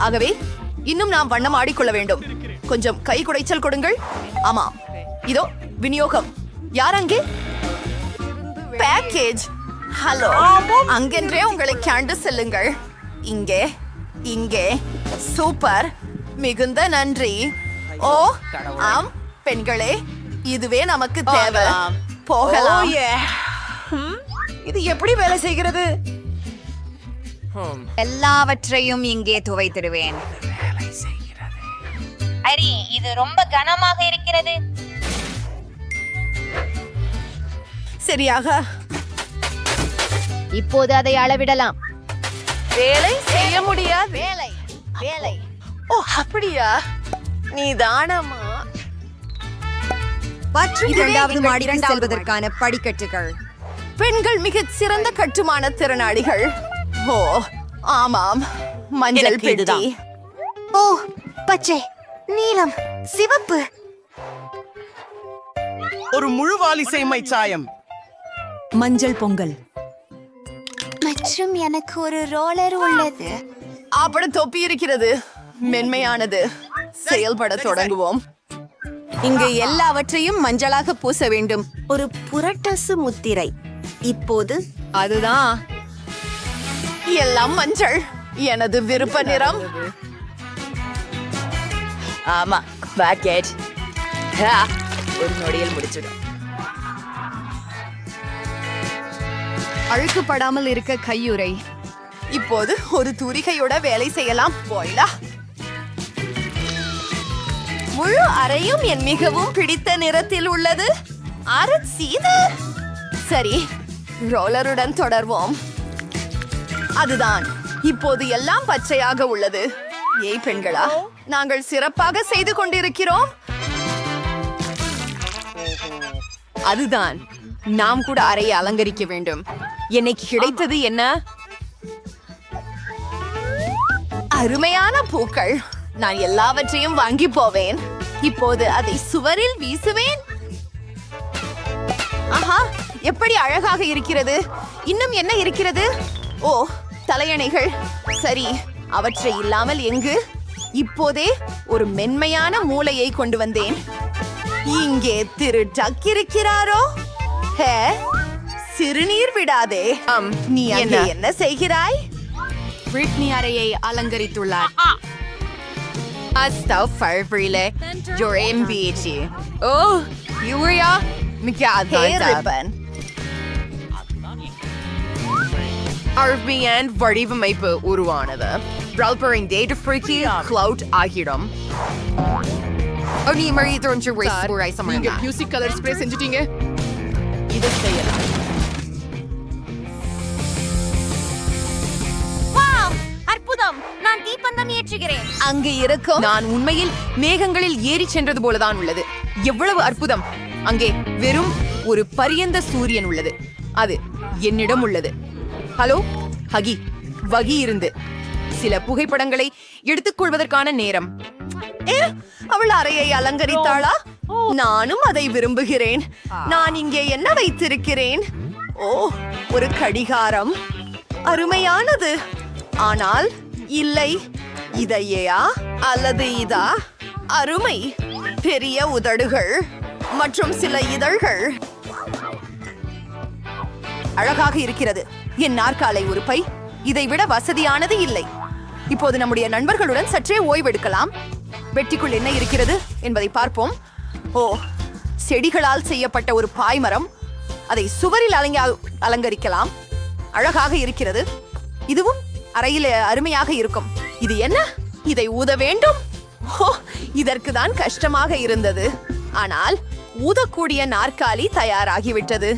ஆகவே இன்னும் நாம் வண்ணம் ஆடிக்கொள்ள வேண்டும். கொஞ்சம் கை குடைச்சல் கொடுங்கள். ஆமாம், இதோ விநியோகம். யார் அங்கே? பேக்கேஜ். ஹலோ, அங்கென்றே உங்களை கேண்டு செல்லுங்கள். இங்கே இங்கே. சூப்பர், மிகுந்த நன்றி. ஓ ஆம் பெண்களே, இதுவே நமக்கு தேவை. போகலாம். இது எப்படி வேலை செய்கிறது? எல்லாவற்றையும் இங்கே துவைத்திடுவேன். அரி, இது ரொம்ப கனமாக இருக்கிறது. சரியாக. இப்போது அதை அளவிடலாம். வேலை செய்ய முடியாது. வேலை வேலை. ஓ அப்படியா? நீ தானமா? இரண்டாவது மாடிக்கு செல்வதற்கான படிக்கட்டுகள். பெண்கள் மிகச் சிறந்த கட்டுமான திறனாளிகள். ஓ ஆமாம், மஞ்சள் பெட்டி. ஓ, பச்சை, நீலம், சிவப்பு. ஒரு முழு வாலிசைமை சாயம். மஞ்சள் பொங்கல். மற்றும் எனக்கு ஒரு ரோலர் உள்ளது. அப்படி தொப்பி இருக்கிறது. மென்மையானது. செயல்பட தொடங்குவோம். இங்கு எல்லாவற்றையும் மஞ்சளாக பூச வேண்டும். ஒரு புரட்டசு முத்திரை. இப்போது அதுதான், எல்லாம் மஞ்சள். எனது விருப்ப நிறம். ஆமா, பாக்கெட். ஒரு நொடியில் முடிச்சிடும். அழுக்குப்படாமல் இருக்க கையுறை. இப்போது ஒரு தூரிகையோட வேலை செய்யலாம். போயிலா. முழு அறையும் என் மிகவும் பிடித்த நிறத்தில் உள்ளது. அரசீது. சரி, ரோலருடன் தொடர்வோம். அதுதான், இப்போது எல்லாம் பச்சையாக உள்ளது. ஏய் பெண்களா, நாங்கள் சிறப்பாக செய்து கொண்டிருக்கிறோம். அதுதான், நாம் கூட அறையை அலங்கரிக்க வேண்டும். எனக்கு கிடைத்தது என்ன? அருமையான பூக்கள். நான் எல்லாவற்றையும் வாங்கி போவேன். இப்போது அதை சுவரில் வீசுவேன். ஆஹா, எப்படி அழகாக இருக்கிறது. இன்னும் என்ன இருக்கிறது? ஓ, தலையணைகள். சரி, அவற்றை இல்லாமல் எங்கு? இப்போதே ஒரு மென்மையான மூளையை கொண்டு வந்தேன். இங்கே திரு டக் இருக்கிறாரோ? ஹே, சிறுநீர் விடாதே. நீ அங்கே என்ன செய்கிறாய்? பிரிட்னி அறையை அலங்கரித்துள்ளார். வடிவமைப்பு உருவானது. ஆகிடும். நீங்க மியூசிக் கலர் ஸ்ப்ரே செஞ்சுட்டீங்க. இதை செய்யலாம். அற்புதம், நான் தீப்பந்தம் ஏற்றுகிறேன். அங்கு இருக்கும். நான் உண்மையில் மேகங்களில் ஏறி சென்றது போலதான் உள்ளது. எவ்வளவு அற்புதம். அங்கே வெறும் ஒரு பரியந்த சூரியன் உள்ளது. அது என்னிடம் உள்ளது. ஹலோ ஹகி, வகி இருந்து சில புகைப்படங்களை எடுத்துக்கொள்வதற்கான நேரம். அவள் அறையை அலங்கரித்தாளா? நானும் அதை விரும்புகிறேன். நான் இங்கே என்ன வைத்திருக்கிறேன்? ஓ, ஒரு கடிகாரம். அருமையானது. ஆனால் இல்லை, இதையா அல்லது இதா? அருமை. பெரிய உதடுகள் மற்றும் சில இதழ்கள். அழகாக இருக்கிறது. என் நாற்காலை உறுப்பை இதை விட வசதியானது இல்லை. இப்போது நம்முடைய நண்பர்களுடன் சற்றே ஓய்வெடுக்கலாம். பெட்டிக்குள் என்ன இருக்கிறது என்பதை பார்ப்போம். ஓ, செடிகளால் செய்யப்பட்ட ஒரு பாய்மரம். அதை சுவரில் அலங்கரிக்கலாம். அழகாக இருக்கிறது. இதுவும் அறையில் அருமையாக இருக்கும். இது என்ன? இதை ஊத வேண்டும். ஓ, இதற்கு தான் கஷ்டமாக இருந்தது. ஆனால் ஊதக்கூடிய நாற்காலி தயாராகிவிட்டது.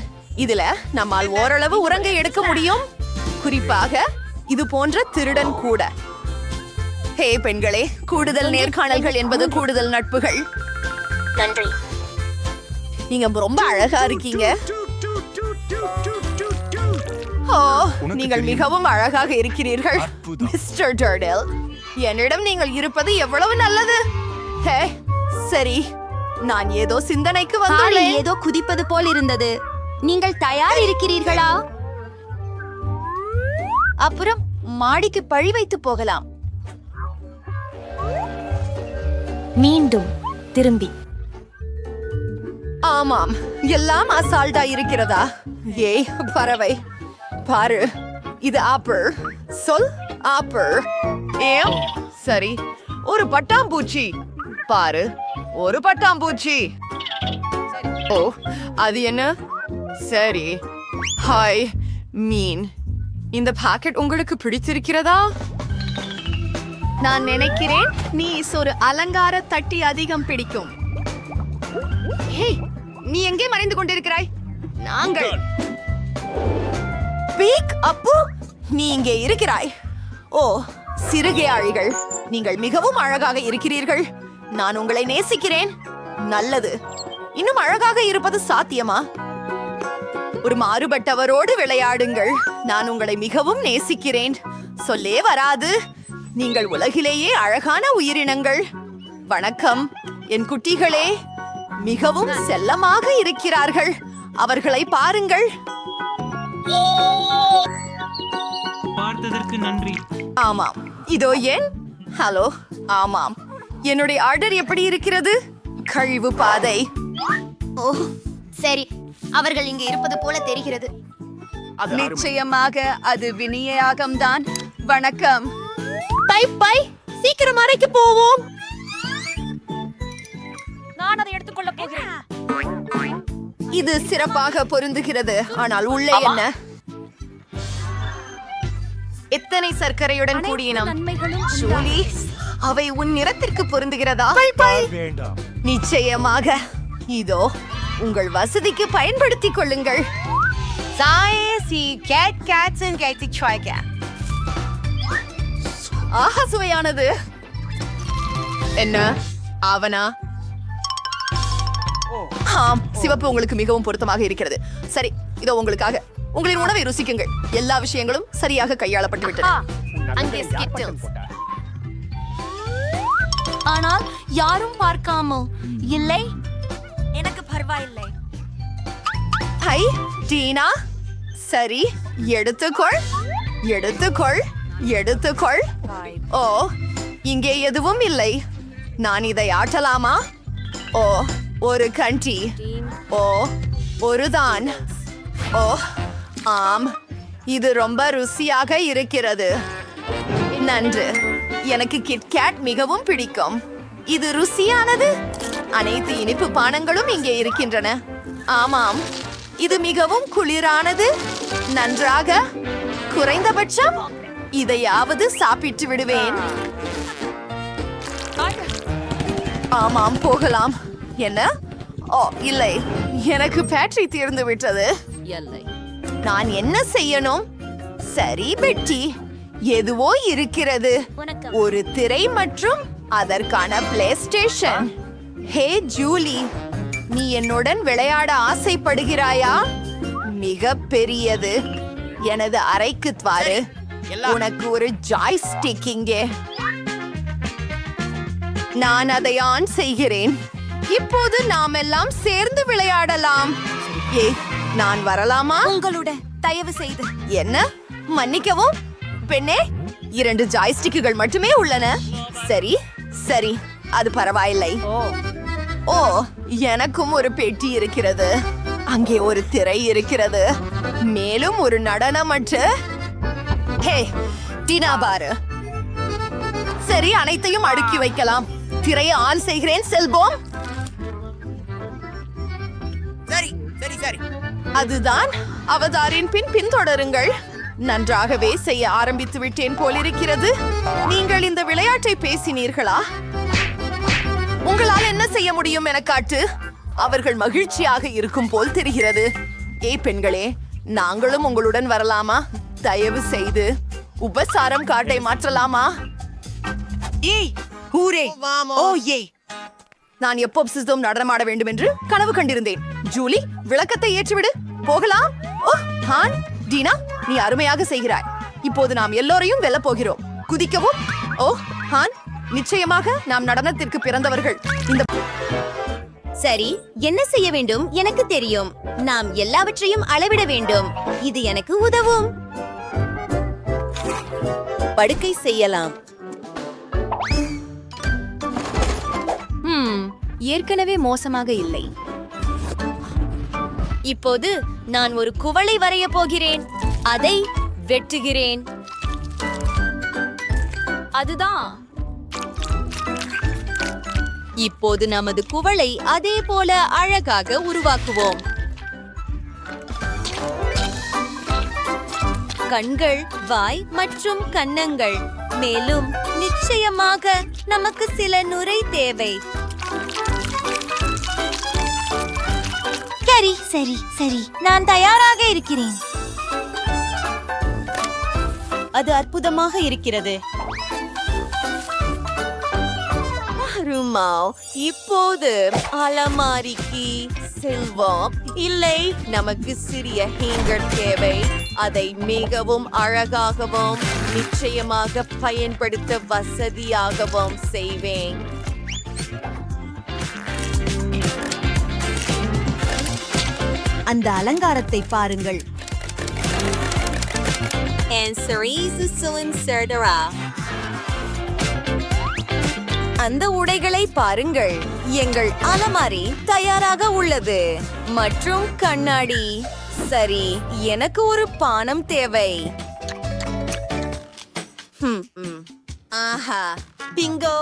இதுல நம்மால் ஓரளவு உறங்க எடுக்க முடியும். குறிப்பாக இது போன்ற திருடன் கூட. ஹே பெண்களே, கூடுதல் நேர்காணல்கள் என்பது கூடுதல் நட்புகள். நன்றி. நீங்க ரொம்ப அழகா இருக்கீங்க. ஓ, நீங்கள் மிகவும் அழகாக இருக்கிறீர்கள் மிஸ்டர் டர்டல். என்னிடம் நீங்கள் இருப்பது எவ்வளவு நல்லது. ஹே, சரி, நான் ஏதோ சிந்தனைக்கு வந்துள்ளேன். ஏதோ குதிப்பது போல் இருந்தது. நீங்கள் தயார் இருக்கிறீர்களா? அப்புறம் மாடிக்கு பழி வைத்து போகலாம். மீண்டும் திரும்பி. ஆமாம், எல்லாம் அசால்ட்டா இருக்கிறதா? ஏய் பறவை, பாரு, இது ஆப்பிள். சொல் ஆப்பிள். ஏம் சரி, ஒரு பட்டாம்பூச்சி. பாரு, ஒரு பட்டாம்பூச்சி. ஓ, அது என்ன? சரி. ஹாய் மீன், இந்த பாக்கெட் உங்களுக்கு பிடித்திருக்கிறதா? நான் நினைக்கிறேன் நீ ஒரு அலங்கார தட்டி அதிகம் பிடிக்கும். ஹே, நீ எங்கே மறைந்து கொண்டிருக்கிறாய்? நாங்கள் பீக் அப்பு, நீ இங்கே இருக்கிறாய். ஓ சிறுகையாழிகள், நீங்கள் மிகவும் அழகாக இருக்கிறீர்கள். நான் உங்களை நேசிக்கிறேன். நல்லது. இன்னும் அழகாக இருப்பது சாத்தியமா? ஒரு மாறுபட்டவரோடு விளையாடுங்கள். நான் உங்களை மிகவும் நேசிக்கிறேன். சொல்லே வராது. நீங்கள் உலகிலேயே அழகான உயிரினங்கள். வணக்கம் என் குட்டிகளே, மிகவும் செல்லமாக இருக்கிறார்கள். அவர்களை பாருங்கள். பார்த்ததற்கு நன்றி. ஆமாம், இதோ என் ஹலோ. ஆமாம், என்னுடைய ஆர்டர் எப்படி இருக்கிறது? கழிவு பாதை. ஓ சரி, அவர்கள் இங்கே இருப்பது போல தெரிகிறது. நிச்சயமாக அது விநியோகம்தான். வணக்கம். பை பை, சீக்கிரம் அறைக்கு போவோம். நான் அதை எடுத்துக்கொள்ள போகிறேன். இது சிறப்பாக பொருந்துகிறது. ஆனால் உள்ளே என்ன? எத்தனை சர்க்கரையுடன் கூடிய ஜூலி, அவை உன் நிறத்திற்கு பொருந்துகிறதா? நிச்சயமாக. இதோ உங்கள் வசதிக்கு பயன்படுத்திக் கொள்ளுங்கள். ஆஹா, சுவையானது. என்ன அவனா? ஆம், சிவப்பு உங்களுக்கு மிகவும் பொருத்தமாக இருக்கிறது. சரி, இதோ உங்களுக்காக. உங்களின் உணவை ருசிக்குங்கள். எல்லா விஷயங்களும் சரியாக கையாளப்பட்டு விட்டது. அங்கே Skittles. ஆனால் யாரும் பார்க்காமோ இல்லை. எனக்கு பரவாயில்லை. ஹை டீனா, சரி, எடுத்துக்கொள் எடுத்துக்கொள் எடுத்துக்கொள். ஓ, இங்கே எதுவும் இல்லை. நான் இதை ஆட்டலாமா? ஓ, ஒரு கண்டி. ஓ, ஒருதான். ஓ ஆம், இது ரொம்ப ருசியாக இருக்கிறது. நன்று. எனக்கு கிட்கேட் மிகவும் பிடிக்கும். இது ருசியானது. அனைத்து இனிப்பு பானங்களும் இங்கே இருக்கின்றன. ஆமாம், இது மிகவும் குளிரானது. நன்றாக. குறைந்தபட்சம் இதையாவது சாப்பிட்டு விடுவேன். ஆமாம், போகலாம். என்ன? ஓ இல்லை, எனக்கு பேட்டரி தீர்ந்து விட்டது. நான் என்ன செய்யணும்? சரி பெட்டி, எதுவோ இருக்கிறது. ஒரு திரை மற்றும் அதற்கான பிளே ஸ்டேஷன். ஹே ஜூலி, நீ என்னுடன் விளையாட ஆசைப்படுகிறாயா? மிக பெரியது. எனது அறைக்கு வாரு. உனக்கு ஒரு ஜாய்ஸ்டிக் இங்கே. நான் அதை ஆன் செய்கிறேன். இப்போது நாம் எல்லாம் சேர்ந்து விளையாடலாம். ஏ, நான் வரலாமா? உங்களோட தயவு செய்து. என்ன? மன்னிக்கவும் பெண்ணே, 2 ஜாய்ஸ்டிக்குகள் மட்டுமே உள்ளன. சரி சரி, அது பரவாயில்லை. ஓ, எனக்கும் ஒரு பெட்டி இருக்கிறது. அங்கே ஒரு திரை இருக்கிறது. மேலும் ஒரு நடனமற்று. ஹே டீனா, பாரு. சரி, அனைத்தையும் அடுக்கி வைக்கலாம். திரையை ஆன் செய்கிறேன். செல்போம். அதுதான். அவதாரின் பின்தொடருங்கள். நன்றாகவே செய்ய ஆரம்பித்து விட்டேன் போலிருக்கிறது. நீங்கள் இந்த விளையாட்டை பேசினீர்களா? உங்களால் என்ன செய்ய முடியும் என காட்டு. அவர்கள் மகிழ்ச்சியாக இருக்கும் போல் தெரிகிறது. ஏய் பெண்களே, நாங்களும் உங்களுடன் வரலாமா? தயவு செய்து உபசாரம் காட்டை மாற்றலாமா? ஏய் ஹூரே. ஓ ஏய், நான் எப்போ சிஸ்டம் நடனமாட வேண்டும் என்று கனவு கண்டிருந்தேன். ஜூலி, விளக்கத்தை ஏற்றிவிடு. போகலாம். ஓ ஹான், டீனா, நீ அருமையாக செய்கிறாய். இப்போது நாம் எல்லோரையும் வெல்ல போகிறோம். குதிக்கவும். ஓ ஹான், நிச்சயமாக நாம் நடனத்திற்கு பிறந்தவர்கள். இந்த சரி, என்ன செய்ய வேண்டும் எனக்கு தெரியும். நாம் எல்லாவற்றையும் அளவிட வேண்டும். இது எனக்கு உதவும். படுக்கை செய்யலாம். ஏற்கனவே மோசமாக இல்லை. இப்போது நான் ஒரு குவளை வரைய போகிறேன். அதை வெட்டுகிறேன். அதுதான். இப்போது நமது குவளை அதே போல அழகாக உருவாக்குவோம். கண்கள், வாய் மற்றும் கன்னங்கள். மேலும் நிச்சயமாக நமக்கு சில நுரை தேவை. சரி சரி சரி, நான் தயாராக இருக்கிறேன். அது அற்புதமாக இருக்கிறது. இப்போது அலமாரிக்கு செல்வோம். இல்லை, நமக்கு சிறிய ஹேங்கர் தேவை. அதை மிகவும் அழகாகவும் நிச்சயமாக பயன்படுத்த வசதியாகவும் செய்வேன். அந்த அலங்காரத்தை பாருங்கள். அந்த உடைகளை பாருங்கள். எங்கள் அலமாரி தயாராக உள்ளது. மற்றும் கண்ணாடி. சரி, எனக்கு ஒரு பானம் தேவை. ஆஹா, பிங்கோ!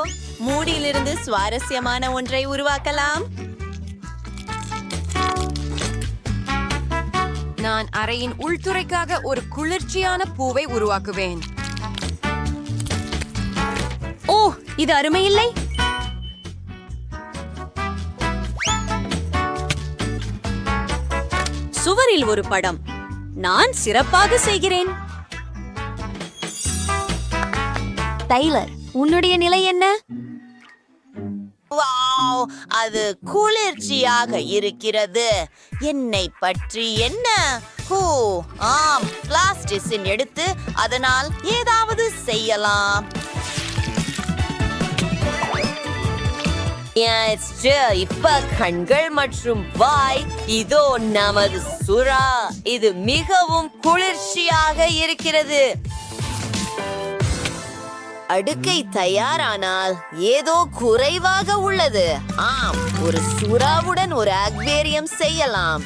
மூடியிலிருந்து சுவாரஸ்யமான ஒன்றை உருவாக்கலாம். நான் அறையின் உள்துறைக்காக ஒரு குளிர்ச்சியான பூவை உருவாக்குவேன். ஓ, இது அருமையில்லை. சுவரில் ஒரு படம். நான் சிறப்பாக செய்கிறேன். டைலர், உன்னுடைய நிலை என்ன? வாவ், அது குளிர்ச்சியாக இருக்கிறது. என்னை பற்றி என்ன? ஆம், பிளாஸ்டிசின் எடுத்து அதனால் ஏதாவது செய்யலாம். இப்ப கண்கள் மற்றும் வாய். இதோ நமது சுறா. இது மிகவும் குளிர்ச்சியாக இருக்கிறது. அடுக்கை தயாரானால் ஏதோ குறைவாக உள்ளது. ஆம், ஒரு சுறாவுடன் ஒரு அக்வேரியம் செய்யலாம்.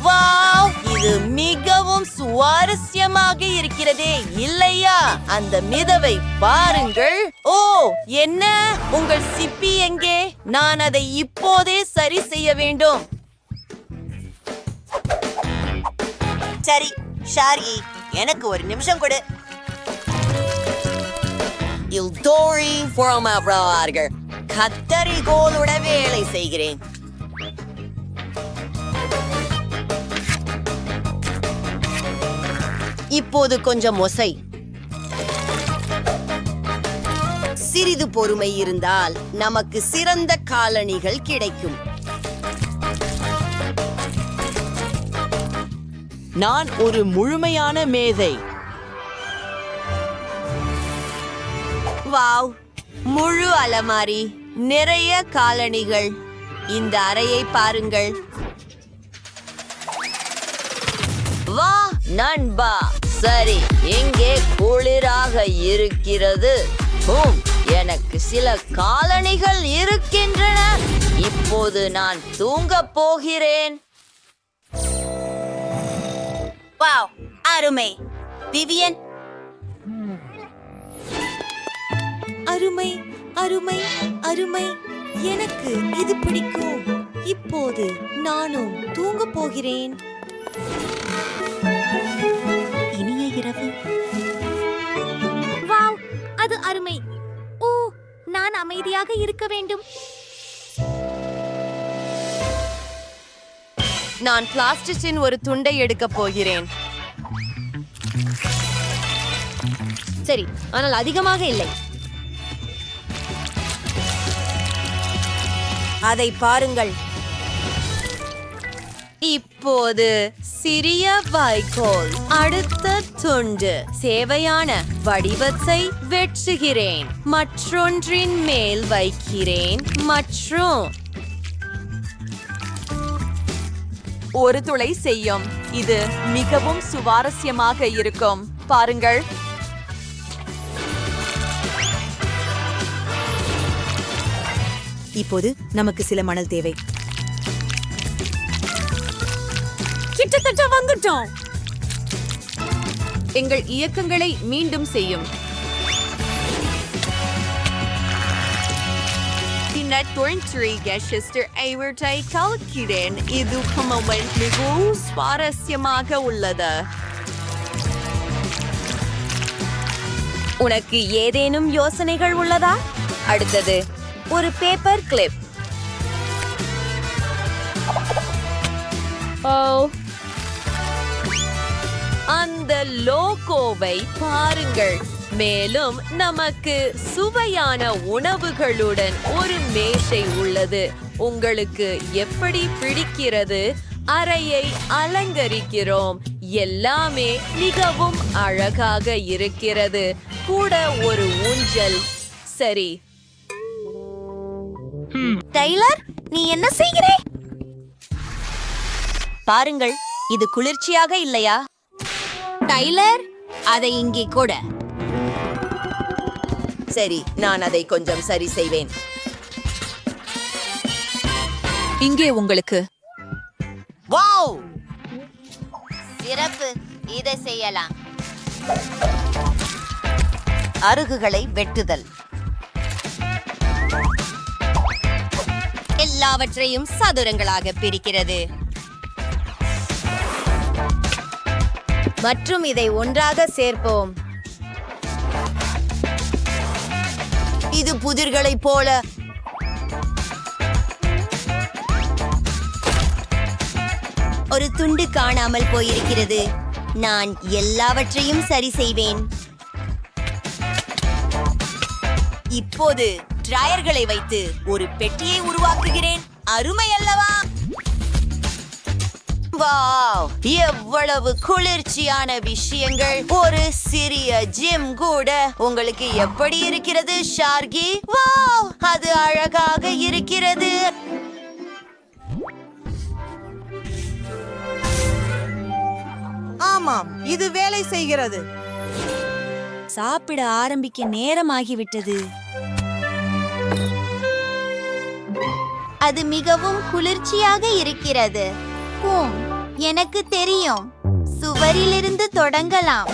வாவ், இது மிகவும் சுவாரஸ்யமாக இருக்கிறதே, இல்லையா? அந்த மிதவை பாருங்கள். ஓ, என்ன? உங்கள் சிப்பி எங்கே? நான் அதை இப்போதே சரி செய்ய வேண்டும். சரி ஷாரி, எனக்கு ஒரு நிமிஷம் கொடு. கத்தரிகோலுட வேலை செய்கிறேன். இப்போது கொஞ்சம் மொசை. சிறிது பொறுமை இருந்தால் நமக்கு சிறந்த காலணிகள் கிடைக்கும். நான் ஒரு முழுமையான மேதை. வாவ், முழு அலமாரி, நிறைய காலணிகள். இந்த அறையை பாருங்கள். வா நண்பா. சரி, எங்கே குளிராக இருக்கிறது? எனக்கு சில காலணிகள் இருக்கின்றன. இப்போது நான் தூங்கப் போகிறேன். வாவ், அருமை. விவியன், அருமை, அருமை, அருமை. எனக்கு இது பிடிக்கும். இப்போது நானும் தூங்கப் போகிறேன். இனிய இரவு. வாவ், அது அருமை. ஓ, நான் அமைதியாக இருக்க வேண்டும். நான் பிளாஸ்டிக்கின் ஒரு துண்டை எடுக்கப் போகிறேன். சரி, ஆனால் அதிகமாக இல்லை. அதை பாருங்கள். இப்போது சிறிய வைக்கோல். அடுத்த துண்டு. சேவையான வடிவத்தை வெட்டுகிறேன். மற்றொன்றின் மேல் வைக்கிறேன். மற்றும் ஒரு துளை செய்யும். இது மிகவும் சுவாரஸ்யமாக இருக்கும். பாருங்கள். இப்போது நமக்கு சில மணல் தேவை. கிட்டத்தட்ட வந்துட்டோம். எங்கள் இயக்கங்களை மீண்டும் செய்யும். இது மிகவும் சுவாரஸ்யமாக உள்ளது. உனக்கு ஏதேனும் யோசனைகள் உள்ளதா? அடுத்தது ஒரு பேப்பர் கிளிப். அந்த லோகோவை பாருங்கள். மேலும் நமக்கு சுவையான உணவுகளுடன் ஒரு மேசை உள்ளது. உங்களுக்கு எப்படி பிடிக்கிறது? அறையை அலங்கரிக்கிறோம். எல்லாமே மிகவும் அழகாக இருக்கிறது. கூட ஒரு ஊஞ்சல். சரி, டைலர், நீ என்ன செய்கிறே? பாருங்கள், இது குளிர்ச்சியாக இல்லையா? டைலர், அதை இங்கே கூட. சரி, நான் அதை கொஞ்சம் சரி செய்வேன். இங்கே உங்களுக்கு. வாவ்! சிறப்பு, இதை செய்யலாம். அருகுகளை வெட்டுதல். எல்லாவற்றையும் சதுரங்களாக பிரிக்கிறது. மற்றும் இதை ஒன்றாக சேர்ப்போம். இது புதிர்களைப் போல. ஒரு துண்டு காணாமல் போயிருக்கிறது. நான் எல்லாவற்றையும் சரி செய்வேன். இப்போது டிராயர்களை வைத்து ஒரு பெட்டியை உருவாக்குகிறேன். அருமை அல்லவா? வாவ்! எவ்வளவு குளிர்ச்சியான விஷயங்கள். ஒரு சிறிய ஜிம் கூட. உங்களுக்கு எப்படி இருக்கிறது ஷார்கி? வாவ்! அது அழகாக இருக்கிறது. ஆமாம், இது வேலை செய்கிறது. சாப்பிட ஆரம்பிக்க நேரமாகிவிட்டது. அது மிகவும் குளிர்ச்சியாக இருக்கிறது. எனக்கு தெரியும். சுவரிலிருந்து தொடங்கலாம்.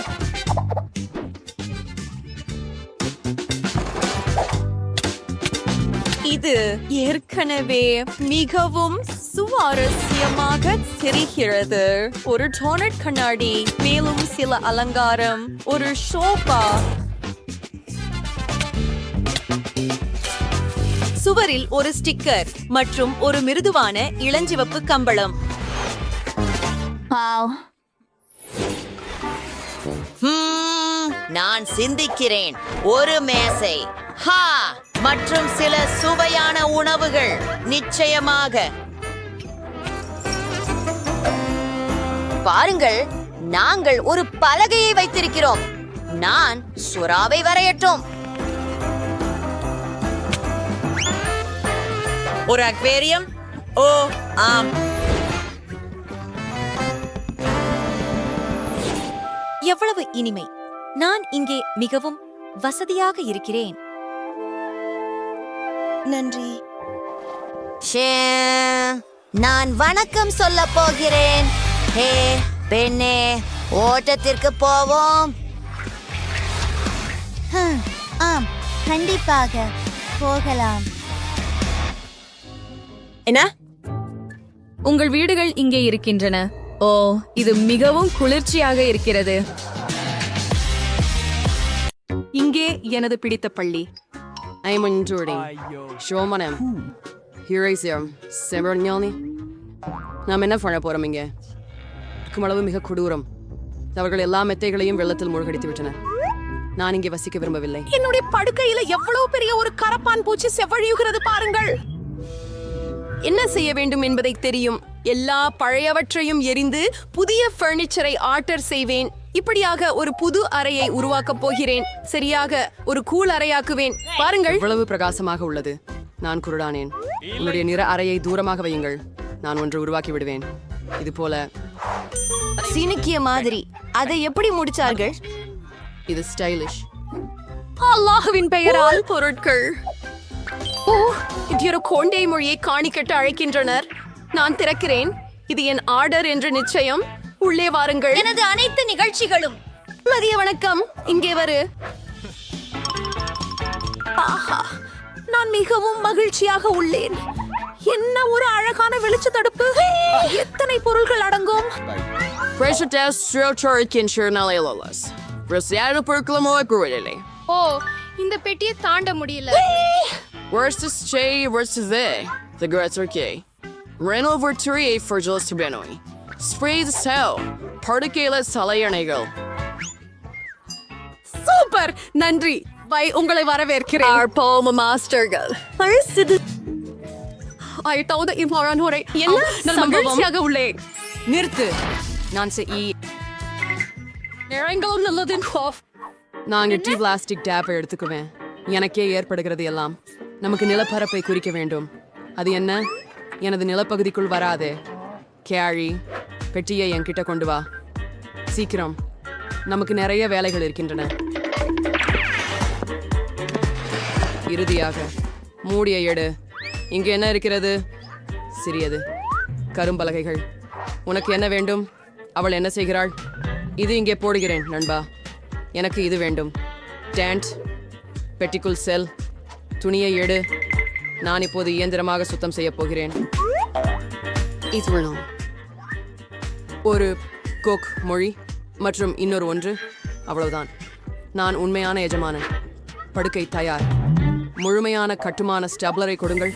இது ஏற்கனவே மிகவும் சுவாரஸ்யமாக தெரிகிறது. ஒரு டோனட் கண்ணாடி, மேலும் சில அலங்காரம், ஒரு ஷோபா. சுவரில் ஒரு ஸ்டிக்கர் மற்றும் ஒரு மிருதுவான இளஞ்சிவப்பு கம்பளம். நான் சிந்திக்கிறேன். ஒரு மேசை, ஹா, மற்றும் சில சுவையான உணவுகள். நிச்சயமாக. பாருங்கள், நாங்கள் ஒரு பலகையை வைத்திருக்கிறோம். நான் சுறாவை வரையட்டும். ஒரு அக்வேரியம். ஓ ஆம். எவ்வளவு இனிமை. நான் இங்கே மிகவும் வசதியாக இருக்கிறேன். நன்றி. நான் வணக்கம் சொல்ல போகிறேன். ஹே பெண்ணே, ஓட்டத்திற்கு போவோம். ஆம், கண்டிப்பாக போகலாம். என்ன? உங்கள் வீடுகள் இங்கே இருக்கின்றன. ஓ, இது மிகவும் குளிர்ச்சியாக இருக்கிறது. இங்கே எனது பிடித்த பள்ளி. I'm enduring. Shromanem. Here I am. Severnyani. நாம் என்ன பண்ண போறோம் இங்கே? அளவு மிக கொடூரம். அவர்கள் எல்லா மெத்தைகளையும் வெள்ளத்தில் மூழ்கடித்து விட்டனர். நான் இங்கே வசிக்க விரும்பவில்லை. என்னுடைய படுக்கையில எவ்வளவு பெரிய ஒரு கரப்பான் பூச்சி செவ்வழியுகிறது பாருங்கள். என்ன செய்ய வேண்டும் என்பதை தெரியும். எல்லா பழையவற்றையும் எரிந்து புதிய பர்னிச்சரை ஆர்டர் செய்வேன். இப்படியாக ஒரு புது அறையை உருவாக்கப் போகிறேன். சரியாக ஒரு கூல் அறையாக்குவேன். பாருங்கள், இவ்வளவு பிரகாசமாக உள்ளது. நான் குருடானேன். உன்னுடைய நிற அறையை தூரமாக வையுங்கள். நான் ஒன்று உருவாக்கி விடுவேன். இது போல சீனிக்கிய மாதிரி. அதை எப்படி முடிச்சார்கள்? இது ஸ்டைலிஷ். அல்லாஹ்வின் பெயரால் பொருட்கள். ஓ, இது ஒரு கோண்டை மொழியை காணிக்கட்டு அழைக்கின்றனர். நான் திறக்கிறேன். இது என் ஆர்டர் என்று நிச்சயம். உள்ளே வாருங்கள். எனது அனைத்து நிகழ்ச்சிகளும். மதிய வணக்கம். இங்கே வரு. ஆஹா, நான் மிகவும் மகிழ்ச்சியாக உள்ளேன். என்ன ஒரு அழகான வெளிச்ச தடுப்பு. எத்தனை பொருள்கள் அடங்கும். ஓ, இந்த பெட்டியை தாண்ட முடியல. சூப்பர், நன்றி. பை, உங்களை வரவேற்கிறேன். மாஸ்டர்கள். என்ன மகிழ்ச்சியாக உள்ளேன். நிறுத்து. நான் நேரங்களும் நல்லது. நாங்க டி பிளாஸ்டிக் டேப்பை எடுத்துக்குவேன். எனக்கே ஏற்படுகிறது எல்லாம். நமக்கு நிலப்பரப்பை குறிக்க வேண்டும். அது என்ன? எனது நிலப்பகுதிக்குள் வராதே. கேரி, பெட்டியை என்கிட்ட கொண்டு வா சீக்கிரம். நமக்கு நிறைய வேலைகள் இருக்கின்றன. இறுதியாக மூடியை எடு. இங்கு என்ன இருக்கிறது? சிறியது கரும்பலகைகள். உனக்கு என்ன வேண்டும்? அவள் என்ன செய்கிறாள்? இது இங்கே போடுகிறேன் நண்பா. எனக்கு இது வேண்டும். டேண்ட், பெட்டிக்குள் செல். துணியை எடு. நான் இப்போது இயந்திரமாக சுத்தம் செய்ய போகிறேன். ஒரு கோக் மொழி மற்றும் இன்னொரு ஒன்று. அவ்வளவுதான். நான் உண்மையான எஜமானன். படுக்கை தயார். முழுமையான கட்டுமான ஸ்டப்லரை கொடுங்கள்.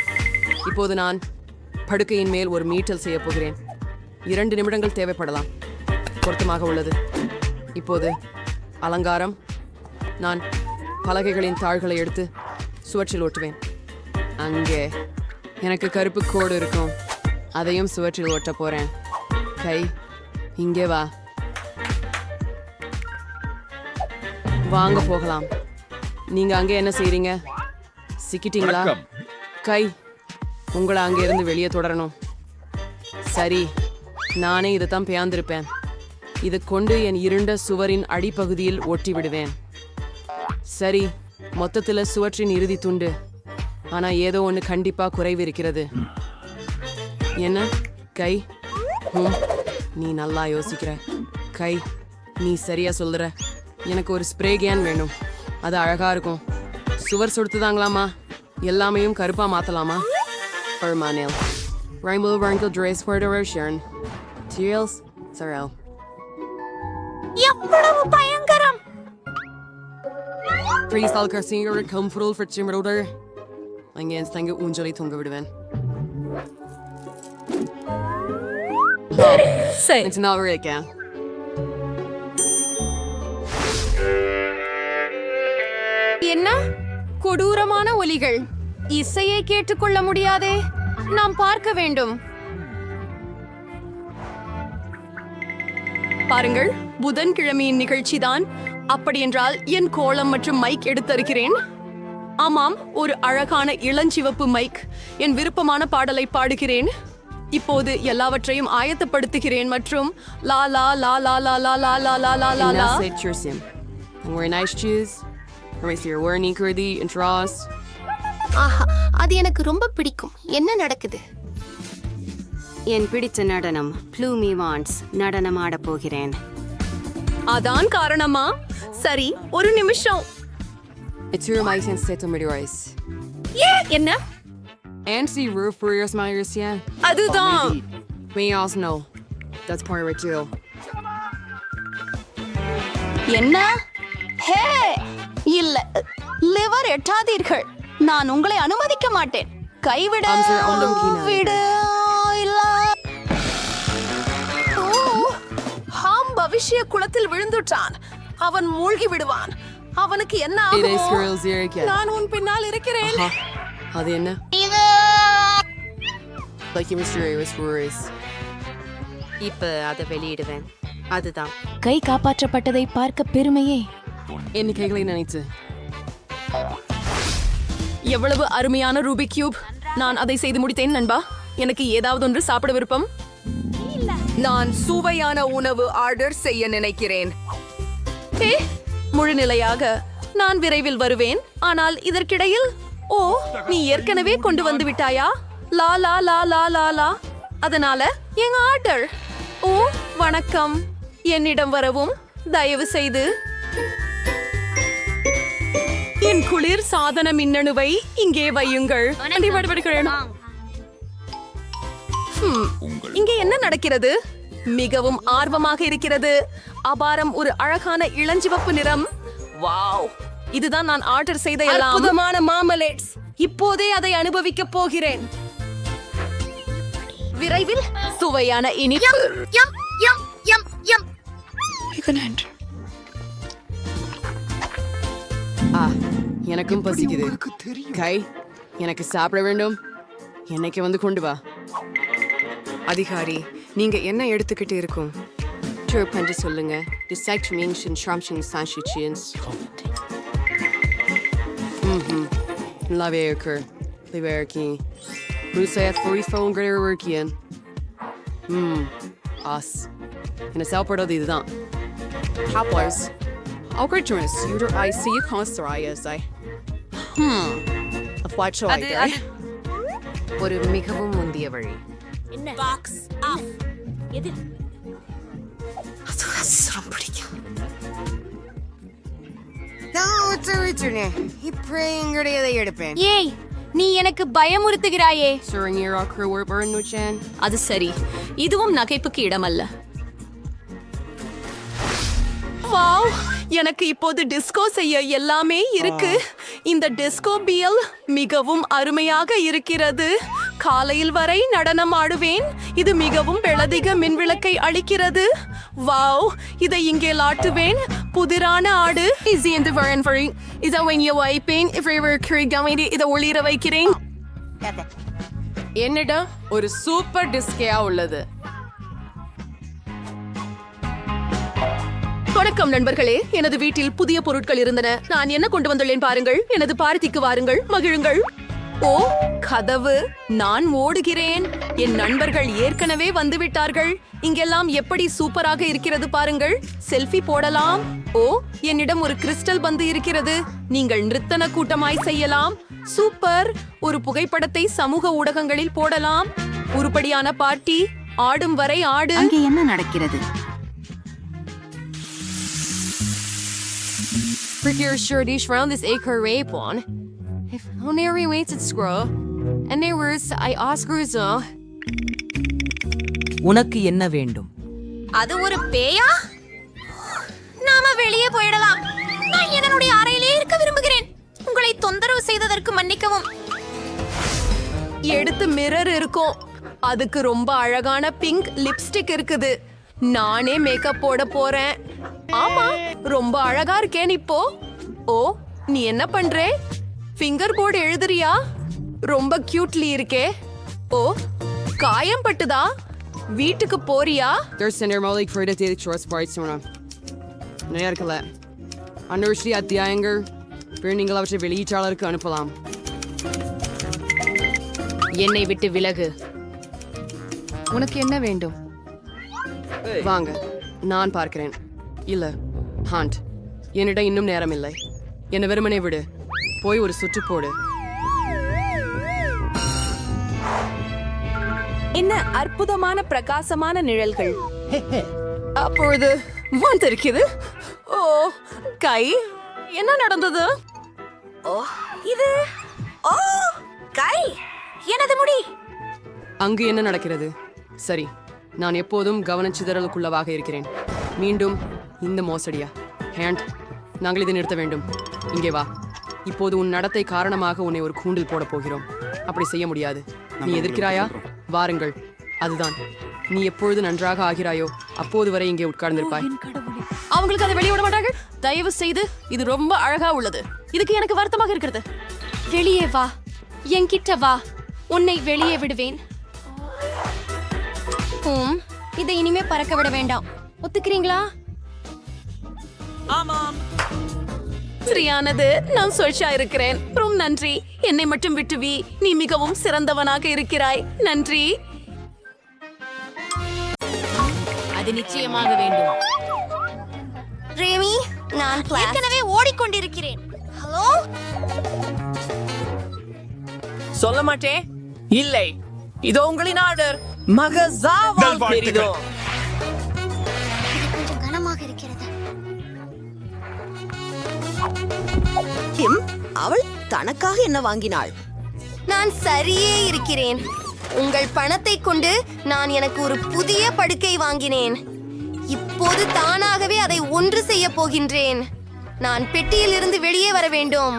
இப்போது நான் படுக்கையின் மேல் ஒரு மீட்டல் செய்ய போகிறேன். 2 நிமிடங்கள் தேவைப்படலாம். பொருத்தமாக உள்ளது. இப்போது அலங்காரம். நான் பலகைகளின் தாள்களை எடுத்து சுவற்றில் ஒட்டுவேன். அங்கே எனக்கு கருப்பு கோடு இருக்கும். அதையும் சுவற்றில் ஒட்ட போறேன். கை, இங்கே வா. வாங்க போகலாம். நீங்க அங்கே என்ன செய்றீங்க? சிக்கிட்டீங்களா? கை, உங்களை அங்கிருந்து வெளியே தொடரணும். சரி, நானே இதைத்தான் பேர்ந்திருப்பேன். இதை கொண்டு என் இருண்ட சுவரின் அடிப்பகுதியில் ஒட்டி விடுவேன். சரி, மொத்தத்தில் சுவற்றின் இறுதி துண்டு. ஆனா ஏதோ ஒன்று கண்டிப்பா குறைவு இருக்கிறது. என்ன? கை, நீ நல்லா யோசிக்கிற. கை, நீ சரியா சொல்லுற. எனக்கு ஒரு ஸ்ப்ரே கேன் வேணும். அது அழகா இருக்கும். சுவர் சுடுத்துதாங்களாமா? எல்லாமையும் கருப்பா மாத்தலாமா? Permanel. Rainbow Wrinkle Dress for the Russian. Teals, Sorrel. எவ்வளவு பயங்கரம். Please all singer comfortable for Chimroder. அங்கே தங்க ஊஞ்சலை தொங்க விடுவேன். சரி. It's not right, yeah. என்ன கொடூரமான ஒலிகள். இசையை கேட்டுக்கொள்ள முடியாதே. நாம் பார்க்க வேண்டும். பாருங்கள், புதன்கிழமையின் நிகழ்ச்சிதான். அப்படியென்றால் என் கோலம் மற்றும் மைக் எடுத்திருக்கிறேன். ஆமாம், ஒரு அழகான இளஞ்சிவப்பு மைக். என் விருப்பமான பாடலை பாடுகிறேன். இப்போது எல்லாவற்றையும் ஆயத்தப்படுத்துகிறேன் மற்றும் லா லா லா லா லா லா லா லா லா லா லா லா. ஆஹா, அது எனக்கு ரொம்ப பிடிக்கும். என்ன நடக்குது? என் பிடித்த நடனம் ப்ளூமி வான்ஸ் நடனம் ஆடப் போகிறேன். அதான் காரணமா? சரி, ஒரு நிமிஷம். என்ன? அதுதான். என்ன? ஹே, இல்ல, லிவர் எட்டாதீர்கள். நான் உங்களை அனுமதிக்க மாட்டேன். கைவிட விடு. இல்ல. ஓ, ஹாம் பவிஷ்ய குளத்தில் விழுந்துட்டான். அவன் மூழ்கி விடுவான். அவனுக்கு என்ன ஆகும்? நான் உன் பின்னால் இருக்கிறேன். அது என்ன? இப்ப அதை வெளியிடுவேன். அதுதான். கை காப்பாற்றப்பட்டதை பார்க்க பெருமையே. எண்ணிக்கைகளை நினைத்து எவ்வளவு அருமையான ரூபிக் கியூப். நான் அதை செய்து முடித்தேன் நண்பா. எனக்கு ஏதாவது ஒன்று சாப்பிட விருப்பம். நான் சுவையான உணவு ஆர்டர் செய்ய நினைக்கிறேன். முழுநிலையாக நான் விரைவில் வருவேன். ஆனால் இதற்கிடையில் ஓ, நீ ஏற்கனவே கொண்டு வந்து விட்டாயா? லா லா லா லா லா லா. அதனால எங்க ஆர்டர். ஓ, வணக்கம். என்னிடம் வரவும் தயவு செய்து. என் குளிர் சாதன மின்னணுவை இங்கே வையுங்கள். இங்கே என்ன நடக்கிறது? மிகவும் ஆர்வமாக இருக்கிறது. அபாரம், ஒரு அழகான இளஞ்சிவப்பு நிறம். வாவ், இதுதான் நான் ஆர்டர் செய்த அற்புதமான மாமலேட்ஸ். இப்போதே அதை அனுபவிக்க போகிறேன். விரைவில் சுவையான இனிப்பு. எனக்கும் பசிக்குது. கை, எனக்கு சாப்பிட வேண்டும். என்னைக்கு வந்து கொண்டு வா. அதிகாரி, நீங்க என்ன எடுத்துக்கிட்டு இருக்கும்? பண்ணி சொல்லுங்க. நல்லாவே இருக்கு. என்ன சாப்பிடுறது இதுதான். ஒரு மிகவும் முந்திய வழி. எடுப்பேன். ஏய், நீ எனக்கு பயமுறுத்துகிறாயே. அது சரி, இதுவும் நகைப்புக்கு இடமல்ல. வாவ், எனக்கு இப்போது டிஸ்கோ செய்ய எல்லாமே இருக்கு. இந்த டிஸ்கோ பியல் மிகவும் அருமையாக இருக்கிறது. காலையில் வரை நடனம் ஆடுவேன். இது மிகவும் பெளதிக மின்விளக்கை அளிக்கிறது. வாவ், இதை இங்கே லாட்டுவேன். புதிரான ஆடு. இதை ஒளிர வைக்கிறேன். என்னிடம் ஒரு சூப்பர் டிஸ்கேயா உள்ளது. வணக்கம் நண்பர்களே, எனது வீட்டில் புதிய பொருட்கள் இருந்தன. நான் என்ன கொண்டு வந்துள்ளேன் பாருங்கள். எனது பார்ட்டிக்கு வாருங்கள், மகிழுங்கள். ஓ, கதவு. நான் ஓடுகிறேன். என் நண்பர்கள் ஏற்கனவே வந்துவிட்டார்கள். இங்கெல்லாம் எப்படி சூப்பராக இருக்கிறது பாருங்கள். செல்ஃபி போடலாம். ஓ, என்னிடம் ஒரு கிறிஸ்டல் பந்து இருக்கிறது. நீங்கள் நிறுத்தன கூட்டமாய் செய்யலாம். சூப்பர். ஒரு புகைப்படத்தை சமூக ஊடகங்களில் போடலாம். உருப்படியான பார்ட்டி. ஆடும் வரை ஆடு. அங்கே என்ன நடக்கிறது? Prettier shirtish round this acre rape one. If only every waits at scroll. And there was I Oscars. உனக்கு என்ன வேண்டும்? அது ஒரு பேயா? நாம வெளியே போயிடலாம். நான் என்னுடைய அறையிலே இருக்க விரும்புகிறேன். உங்களை தொந்தரவு செய்ததற்கு மன்னிக்கவும். எடுத்து மிரர் இருக்கும். அதுக்கு ரொம்ப அழகான பிங்க் லிப்ஸ்டிக் இருக்குது. நானே மேக்கப் போட போறேன். ஆமா, ரொம்ப அழகா இருக்கேன் இப்போ. ஓ, நீ என்ன பண்றே? ஃபிங்கர் போர்டு எழுதுறியா? ரொம்ப கியூட்லி இருக்கே. ஓ, காயம் பட்டுதா? வீட்டுக்கு போறியா? இருக்கல. அன்வர்ஷி அத்தியாயங்கள் நீங்கள் அவற்றை வெளியீட்டாளருக்கு அனுப்பலாம். என்னை விட்டு விலகு. உனக்கு என்ன வேண்டும்? வாங்க, நான் பார்க்கிறேன். இல்ல, ஹாண்ட், என்னிடம் இன்னும் நேரம் இல்லை. என்ன வெறுமனே விடு. போய் ஒரு சுற்று போடு. என்ன அற்புதமான பிரகாசமான நிழல்கள். அப்பொழுது வந்திருக்குது. ஓ, கை, என்ன நடந்தது? ஓ, இது ஓ, கை, எனது முடி. அங்கு என்ன நடக்கிறது? சரி, நான் எப்போதும் கவனச்சிதறலுக்குள்ளவாக இருக்கிறேன். மீண்டும் இந்த மோசடியா? ஹேண்ட், நாங்கள் இதை நிறுத்த வேண்டும். இங்கே வா. இப்போது உன் நடத்தை காரணமாக உன்னை ஒரு கூண்டில் போட போகிறோம். அப்படி செய்ய முடியாது. நீ எதிர்க்கிறாயா? வாருங்கள். அதுதான். நீ எப்பொழுது நன்றாக ஆகிறாயோ அப்போது வரை இங்கே உட்கார்ந்திருப்பாய். அவங்களுக்கு அதை வெளியே விட மாட்டார்கள். தயவு செய்து, இது ரொம்ப அழகா உள்ளது. இதுக்கு எனக்கு வருத்தமாக இருக்கிறது. வெளியே வா, என்கிட்ட வா. உன்னை வெளியே விடுவேன். இதை இனிமே பறக்க விட வேண்டாம். ஒத்துக்கிறீங்களா? ஆமாம். சரியானது. நான் சொல்ஷா இருக்கிறேன். ரொம்ப நன்றி. என்னை மட்டும் விட்டுவி. நீ மிகவும் சிறந்தவனாக இருக்கிறாய். நன்றி. அது நிச்சயமாக வேண்டும். ரேமி, நான் ஏற்கனவே ஓடிக்கொண்டிருக்கிறேன். ஹலோ, சொல்ல மாட்டேன். இல்லை, இதோ உங்களின் ஆர்டர். மகசாவால் பெரிதோ. கொஞ்சம் கனமாக இருக்கிறது. கிம், அவள் தனக்காக என்ன வாங்கினாள்? நான் சரியே இருக்கிறேன். உங்கள் பணத்தை கொண்டு நான் எனக்கு ஒரு புதிய படுக்கை வாங்கினேன். இப்போது தானாகவே அதை ஒன்று செய்ய போகின்றேன். நான் பெட்டியில் இருந்து வெளியே வர வேண்டும்.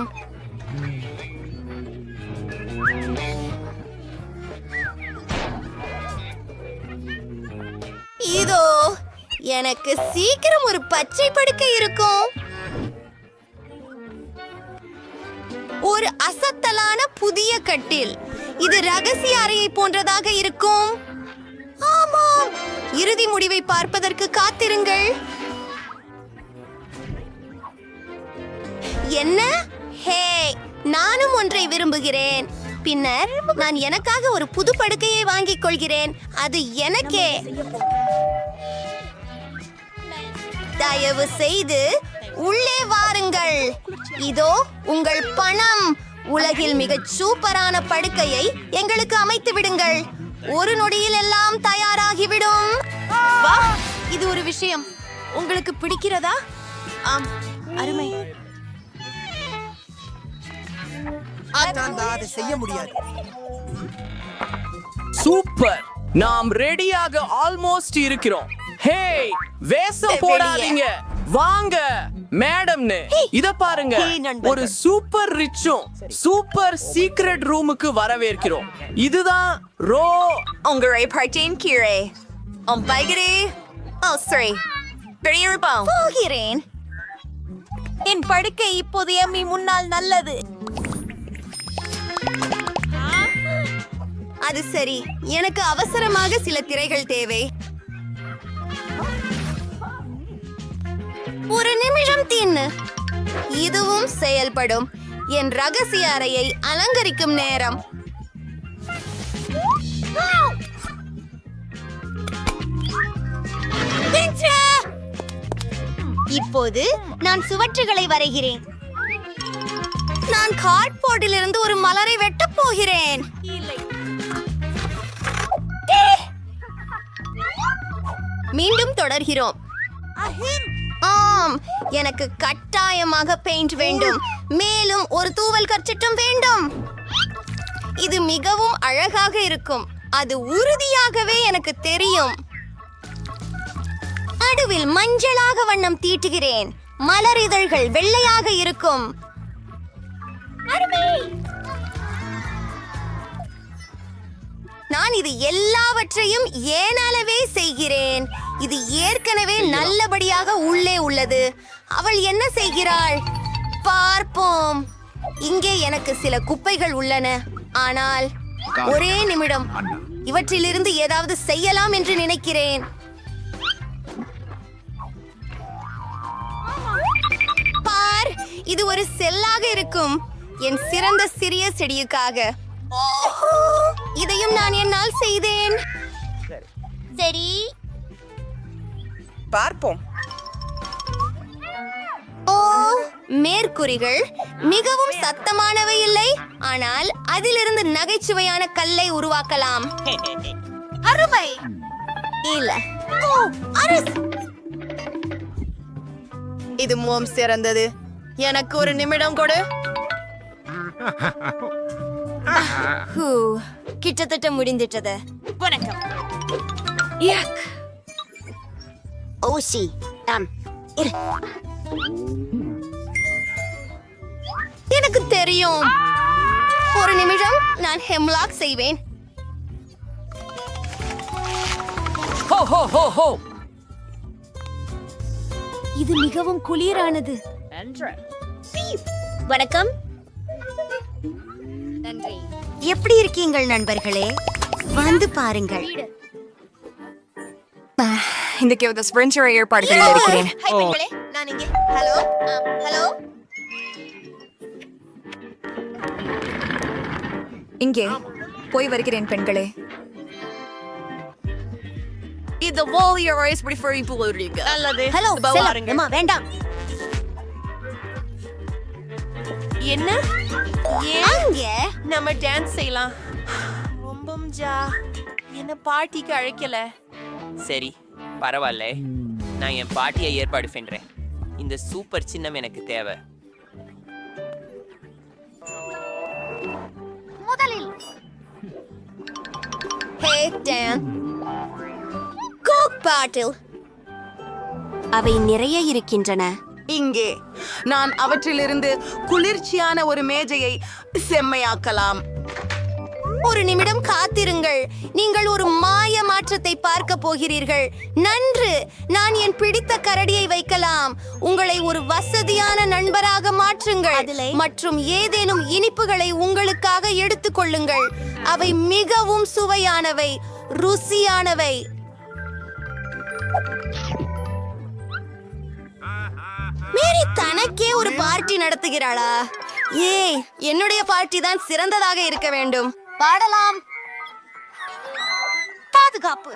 இதோ எனக்கு சீக்கிரம் ஒரு பச்சை படுக்கை இருக்கும். ஒரு அசத்தலான புதிய கட்டில். இது ரகசிய அறையை போன்றதாக இருக்கும். ஆமாம், இறுதி முடிவை பார்ப்பதற்கு காத்திருங்கள். என்ன? ஹே, நானும் ஒன்றை விரும்புகிறேன். பின்னர் நான் எனக்காக ஒரு புது படுக்கையை வாங்கிக் கொள்கிறேன். அது எனக்கே. தயவு செய்து உள்ளே வாருங்கள். இதோ உங்கள் பணம். உலகில் மிகச் சூப்பரான படுக்கையை எங்களுக்கு அமைத்து விடுங்கள். ஒரு நொடியில் எல்லாம் தயாராகிவிடும். வா, இது ஒரு விஷயம். உங்களுக்கு பிடிக்கிறதா? ஆம், அருமை. அதை செய்ய முடியாது. சூப்பர், நாம் ரெடியாக ஆல்மோஸ்ட் இருக்கிறோம். ஹே, வேஷம் போடாதீங்க, வாங்க மேடம்னு. இத பாருங்க, ஒரு சூப்பர் ரிச்சும் சூப்பர் சீக்ரெட் ரூமுக்கு வரவேற்கிறோம். இதுதான் ரோ. உங்களை பார்த்தேன் கீழே. பைகரே. சரி, பெரியப்பா போகிறேன். என் படுக்கை இப்போது எம்மி முன்னால் நல்லது. அது சரி, எனக்கு அவசரமாக சில திரைகள் தேவை. ஒரு நிமிஷம் தின்னு. இதுவும் செயல்படும். என் ரகசிய அறையை அலங்கரிக்கும் நேரம். இப்போது நான் சுவற்றுகளை வரைகிறேன். நான் கார்ட்போர்டில் இருந்து ஒரு மலரை வெட்டப் போகிறேன். மீண்டும் தொடர்கிறோம். ஆம், எனக்கு கட்டாயமாக பெயிண்ட் வேண்டும். மேலும் ஒரு தூவல் கர்ச்சிட்டும் வேண்டும். இது மிகவும் அழகாக இருக்கும். அது உறுதியாகவே எனக்கு தெரியும். நடுவில் மஞ்சளாக வண்ணம் தீட்டுகிறேன். மலர் இதழ்கள் வெள்ளையாக இருக்கும். நான் இது எல்லாவற்றையும் ஏனாலவே செய்கிறேன். இது ஏற்கனவே நல்லபடியாக உள்ளே உள்ளது. அவள் என்ன செய்கிறாள் பார்ப்போம். இங்கே எனக்கு சில குப்பைகள் உள்ளன. ஆனால் ஒரே நிமிடம், இவற்றிலிருந்து ஏதாவது செய்யலாம் என்று நினைக்கிறேன். பார், இது ஒரு செல்லாக இருக்கும். என் சிறந்த சிறிய செடியுக்காக. இதையும் நான் என்னால் செய்தேன். சரி, பார்ப்போம். ஓ, மேற்கூறிகள் மிகவும் சத்தமானவை இல்லை, ஆனால் அதிலிருந்து நகைச்சுவையான கல்லை உருவாக்கலாம். அருமை. இல்ல, ஓ, அரசு. இது மிகவும் சிறந்தது. எனக்கு ஒரு நிமிடம் கொடு. கிட்டத்தட்ட முடிந்துட்டது. வணக்கம். ஓசி. எனக்கு தெரியும். ஒரு நிமிடம், நான் ஹெம்லாக் செய்வேன். ஹோ ஹோ ஹோ ஹோ. இது மிகவும் குளிரானது. வணக்கம். நன்றி. எப்படி இருக்கீங்கள் நண்பர்களே? வந்து பாருங்கள். இன்றைக்கு ஒரு ஸ்பிரின்டர் ஏற்பாடுகளில் இருக்கிறேன். ஹாய் பெண்களே, நான் இங்கே. Hello, hello. இங்கே போய் வருகிறேன் பெண்களே. இந்த வாலியர் ரைஸ் ப்ரிஃபர் இப்போறீங்க. நல்லது. ஹலோ, பாருங்க. அம்மா வேண்டாம். என்ன அங்கே நம்ம டான்ஸ் செய்யலாம். ரொம்பம் ஜா என்ன பார்ட்டிக்கு அழைக்கல. சரி பரவாயில்ல, நான் என் பார்ட்டியை ஏற்பாடு பண்றேன். இந்த சூப்பர் சின்னம் எனக்கு தேவை. முதலில் ஹே டான், கோக் பாட்டில் அவை நிறைய இருக்கின்றன. இங்கே நான் அவற்றிலிருந்து குளிர்ச்சியான ஒரு மேஜையை செம்மையாக்கலாம். ஒரு நிமிடம் காத்திருங்கள், நீங்கள் ஒரு மாய மாற்றத்தை பார்க்க போகிறீர்கள். நன்று, நான் என் பிடித்த கரடியை வைக்கலாம். உங்களை ஒரு வசதியான நண்பராக மாற்றுங்கள் மற்றும் ஏதேனும் இனிப்புகளை உங்களுக்காக எடுத்துக்கொள்ளுங்கள். அவை மிகவும் சுவையானவை, ருசியானவை. மேரி தனக்கே ஒரு பார்ட்டி நடத்துகிறாளா? ஏய், என்னுடைய பார்ட்டி தான் சிறந்ததாக இருக்க வேண்டும். பாடலாம். பாதுகாப்பு,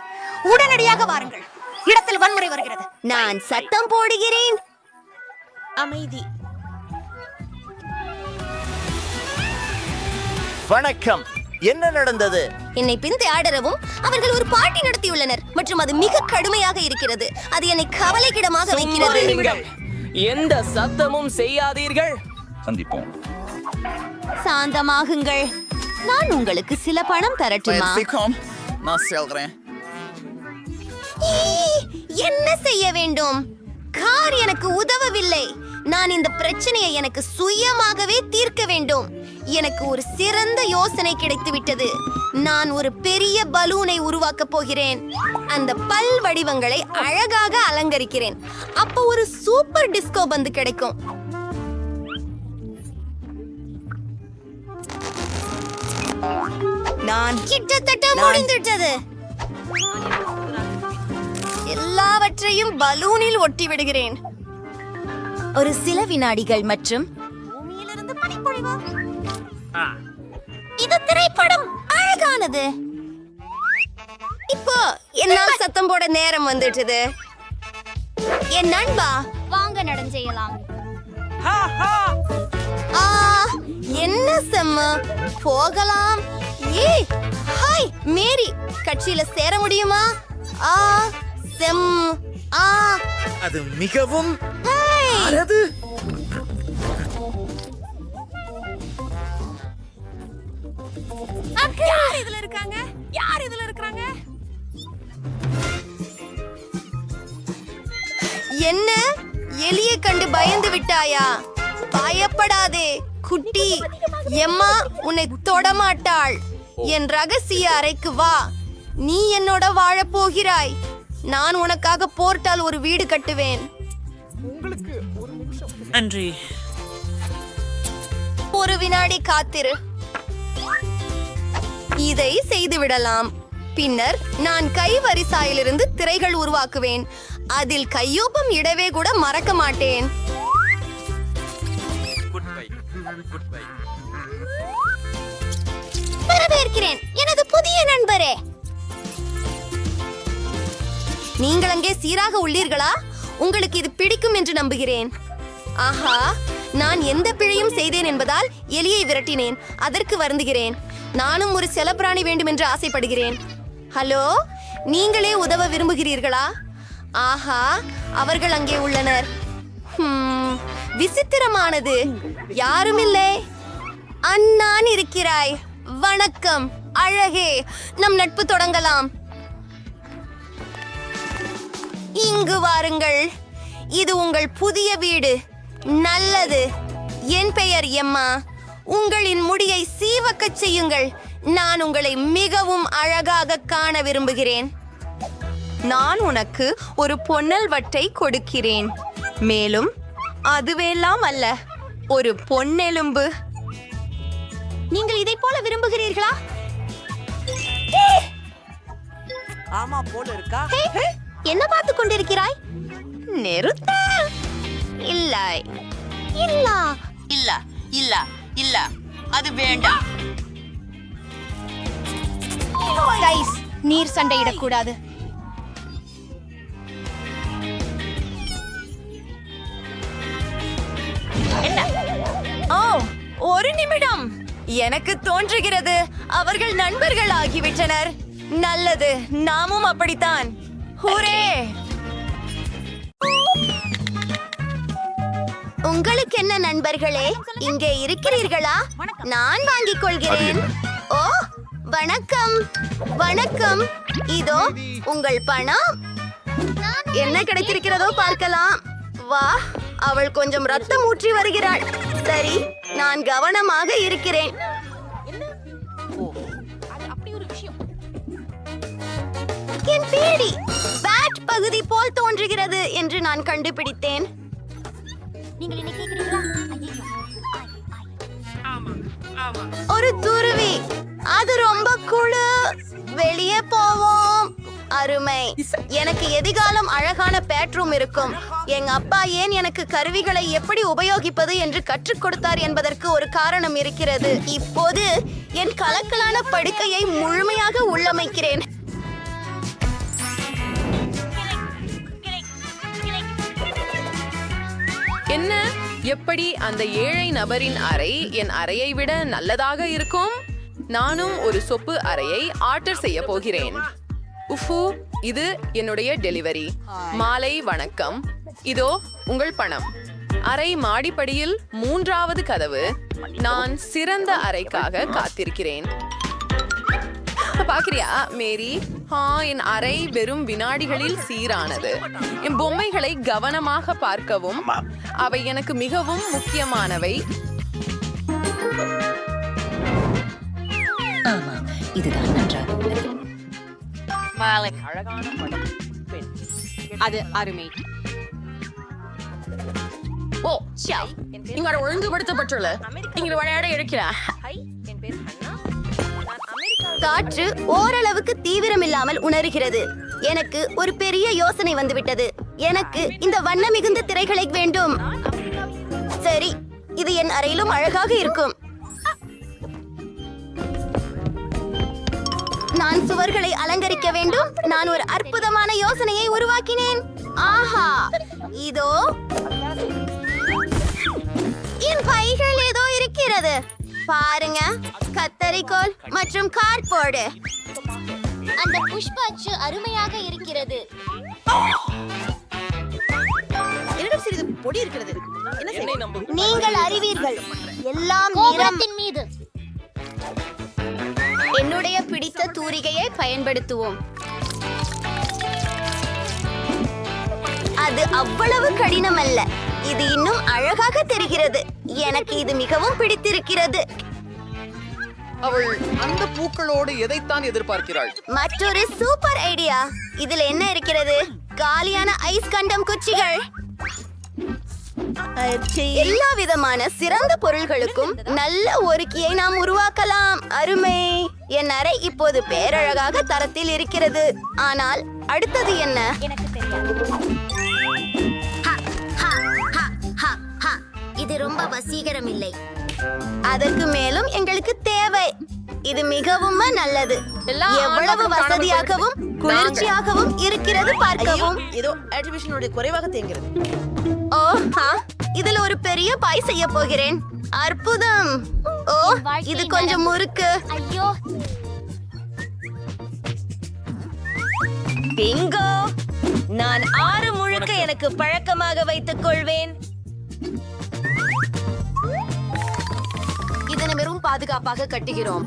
உடனடியாக வாருங்கள். இடத்தில் வன்முறை வருகிறது. நான் சத்தம் போடுகிறேன். அமைதி. வணக்கம், என்ன நடந்தது? என்னை பின்தொடரவும் அவர்கள் ஒரு பார்ட்டி நடத்தியுள்ளனர் மற்றும் அது மிக கடுமையாக இருக்கிறது. அது என்னை கவலைக்கிடமாக வைக்கிறது. எந்த சத்தமும் செய்யாதீர்கள். சந்திப்போம். சாந்தமாகுங்கள். நான் உங்களுக்கு சில பணம் தரட்டுமா? நான் செல்றேன். என்ன செய்ய வேண்டும்? கார் எனக்கு உதவவில்லை. நான் இந்த பிரச்சனையை எனக்கு சுயமாகவே தீர்க்க வேண்டும். எனக்கு ஒரு சிறந்த யோசனை கிடைத்துவிட்டது. நான் ஒரு பெரிய பலூனை உருவாக்கப் போகிறேன். அந்த பல் வடிவங்களை அழகாக அலங்கரிக்கிறேன். அப்போ ஒரு சூப்பர் டிஸ்கோ பந்து கிடைக்கும். நான் கிட்டத்தட்ட முடிந்துவிட்டது. எல்லாவற்றையும் பலூனில் ஒட்டி விடுகிறேன். ஒரு சில வினாடிகள் மற்றும் பூமியிலிருந்து பனிப்பொழிவு. இது திரைப்படம் அழகானது. இப்போ என்னால் சத்தம் போட நேரம் வந்துட்டது. என் நண்பா, வாங்க நடஞ்செய்யலாம். என்ன செம்ம, போகலாம். ஏய் ஹாய் மேரி, கட்சியில சேர முடியுமா? செம் அது மிகவும் யார் இதுல இருக்காங்க? யார் இதுல இருக்காங்க? என்ன, எலியை கண்டு பயந்து விட்டாயா? பயப்படாதே குட்டி. எம்மா உன்னை தொடமாட்டாள். என் ரகசிய அறைக்கு வா. நீ என்னோட வாழப் போகிறாய். நான் உனக்காக போர்ட்டால் ஒரு வீடு கட்டுவேன். நன்றி. ஒரு வினாடி காத்திரு. இதை செய்து விடலாம். பின்னர் நான் கைவரிசாயிலிருந்து திரைகள் உருவாக்குவேன். அதில் கையொப்பம் இடவே கூட மறக்க மாட்டேன். வரவேற்கிறேன் எனது புதிய நண்பரே. நீங்கள் அங்கே சீராக உள்ளீர்களா? உங்களுக்கு இது பிடிக்கும் என்று நம்புகிறேன். ஆஹா, நான் எந்த பிழையும் செய்தேன் என்பதால் எலியை விரட்டினேன். அதற்கு வருந்துகிறேன். நானும் ஒரு செல்லப்பிராணி வேண்டும் என்று ஆசைப்படுகிறேன். ஹலோ, நீங்களே உதவ விரும்புகிறீர்களா? ஆஹா, அவர்கள் அங்கே உள்ளனர். விசித்திரமானது. யாரும் இல்லை. அண்ணான் இருக்கிறாய். வணக்கம் அழகே, நம் நட்பு தொடங்கலாம். இங்கு வாருங்கள். இது உங்கள் புதிய வீடு. நல்லது. என் பெயர் எம்மா. உங்களின் முடியை சீவக்கச் செய்யுங்கள். நான் உங்களை மிகவும் அழகாக காண விரும்புகிறேன். நான் உனக்கு ஒரு பொன்னல் வட்டை கொடுக்கிறேன். மேலும் அதுவெல்லாம் அல்ல, ஒரு பொன்னெலும்பு. நீங்கள் இதை போல விரும்புகிறீர்களா? ஆமா போல இருக்கா? என்ன பார்த்து கொண்டிருக்கிறாய்? நிறுத்த. இல்லை இல்ல இல்ல இல்ல இல்ல, அது வேண்டாம். கைஸ், நீர் சண்டையிடக்கூடாது. ஓ, நிமிடம். எனக்கு தோன்றுகிறது அவர்கள் நண்பர்கள் ஆகிவிட்டனர். நல்லது, நாமும் அப்படித்தான். ஹூரே! உங்களுக்கு என்ன நண்பர்களே, இங்கே இருக்கிறீர்களா? நான் வாங்கிக் கொள்கிறேன். ஓ, வணக்கம் வணக்கம். இதோ உங்கள் பணம். என்ன கிடைத்திருக்கிறதோ பார்க்கலாம். வா, அவள் கொஞ்சம் ரத்தம் ஊற்றி வருகிறாள். சரி, நான் கவனமாக இருக்கிறேன். என் பேடி பேட் பகுதி போல் தோன்றுகிறது என்று நான் கண்டுபிடித்தேன். நீங்கள் என்ன கேக்குறீங்களா? ஒரு துருவி, அது ரொம்ப குழு. வெளியே போவோம். அருமை. எனக்கு எதிர்காலம் அழகான பெட்ரூம் இருக்கும். எங்க அப்பா ஏன் எனக்கு கருவிகளை எப்படி உபயோகிப்பது என்று கற்றுக் கொடுத்தார் என்பதற்கு ஒரு காரணம் இருக்கிறது. இப்போது என் கலக்கலான படுக்கையை முழுமையாக உள்ளமைக்கிறேன். என்ன, எப்படி அந்த ஏழை நபரின் அறை என் அறையை விட நல்லதாக இருக்கும்? நானும் ஒரு சொப்பு அறையை ஆர்டர் செய்ய போகிறேன். உஃபு, இது என்னுடைய டெலிவரி. மாலை வணக்கம். இதோ உங்கள் பணம். அறை மாடிப்படியில் 3வது கதவு. நான் சிறந்த அறைக்காக காத்திருக்கிறேன். பாக்குறியா மேரி? என் அறை வெறும் வினாடிகளில் சீரானது. என் பொம்மைகளை கவனமாக பார்க்கவும், அவை எனக்கு மிகவும் முக்கியமானவை. இதுதான் நன்றாக உள்ளது. அழகான படம். பெண். அது அருமை. ஓ, சியாவ். இங்க ஒழுங்குபடுத்தப்பட்டுள்ள இங்க விளையாட இருக்கிறார். காற்று ஓரளவுக்கு தீவிரமில்லாமல் உணர்கிறது. எனக்கு ஒரு பெரிய யோசனை வந்துவிட்டது. எனக்கு இந்த வண்ண மிகுந்த திரைகளை வேண்டும். சரி, இது என் அறையிலும் அழகாக இருக்கும். நான் சுவர்களை அலங்கரிக்க வேண்டும். நான் ஒரு அற்புதமான யோசனையை உருவாக்கினேன். ஆஹா, இதோ என் பைகள் ஏதோ இருக்கிறது. பாருங்க, கத்தரிக்கோல் மற்றும் கார்ட்போர்டு. அந்த புஷ்ப அச்சு அருமையாக இருக்கிறது. என்னிடம் சிறிது பொடி இருக்கிறது. என்ன செய்ய? நீங்கள் அறிவீர்கள், எல்லாம் நிறம். கோபுரத்தின் மீது என்னுடைய பிடித்த தூரிகையை பயன்படுத்துவோம். அது அவ்வளவு கடினம் அல்ல. இது இன்னும் அழகாக தெரிகிறது. எனக்கு இது மிகவும் பிடித்திருக்கிறது. அவள் அந்த பூக்களோடு எதைத்தான் எதிர்பார்க்கிறாள்? மற்றொரு சூப்பர் ஐடியா. இதில் என்ன இருக்கிறது? காலியான ஐஸ் கண்டம் குச்சிகள். எல்லா விதமான சிறந்த பொருள்களுக்கும் நல்ல ஒருக்கியை நாம் உருவாக்கலாம். அருமை. என் அறை இப்போது பேரழகாக தரத்தில் இருக்கிறது. ஆனால் அடுத்தது என்ன? எனக்கு தெரியாது. இது ரொம்ப வசீகரம் இல்லை. அதற்கு மேலும் எங்களுக்கு தேவை. இது மிகவும் நல்லது. எவ்வளவு வசதியாகவும் குளிர்ச்சியாகவும் இருக்கிறது பார்க்கவும். ஏதோ ஆக்டிவேஷனுடைய குறைவாக தேங்கிறது. ஓ, இதில் ஒரு பெரிய பாய் செய்ய போகிறேன். அற்புதம். ஓ, இது கொஞ்சம் முறுக்கு. ஐயோ, பிங்கோ. நான் 6 முழுக்க எனக்கு பழக்கமாக வைத்துக் கொள்வேன். இதனை வெறும் பாதுகாப்பாக கட்டுகிறோம்.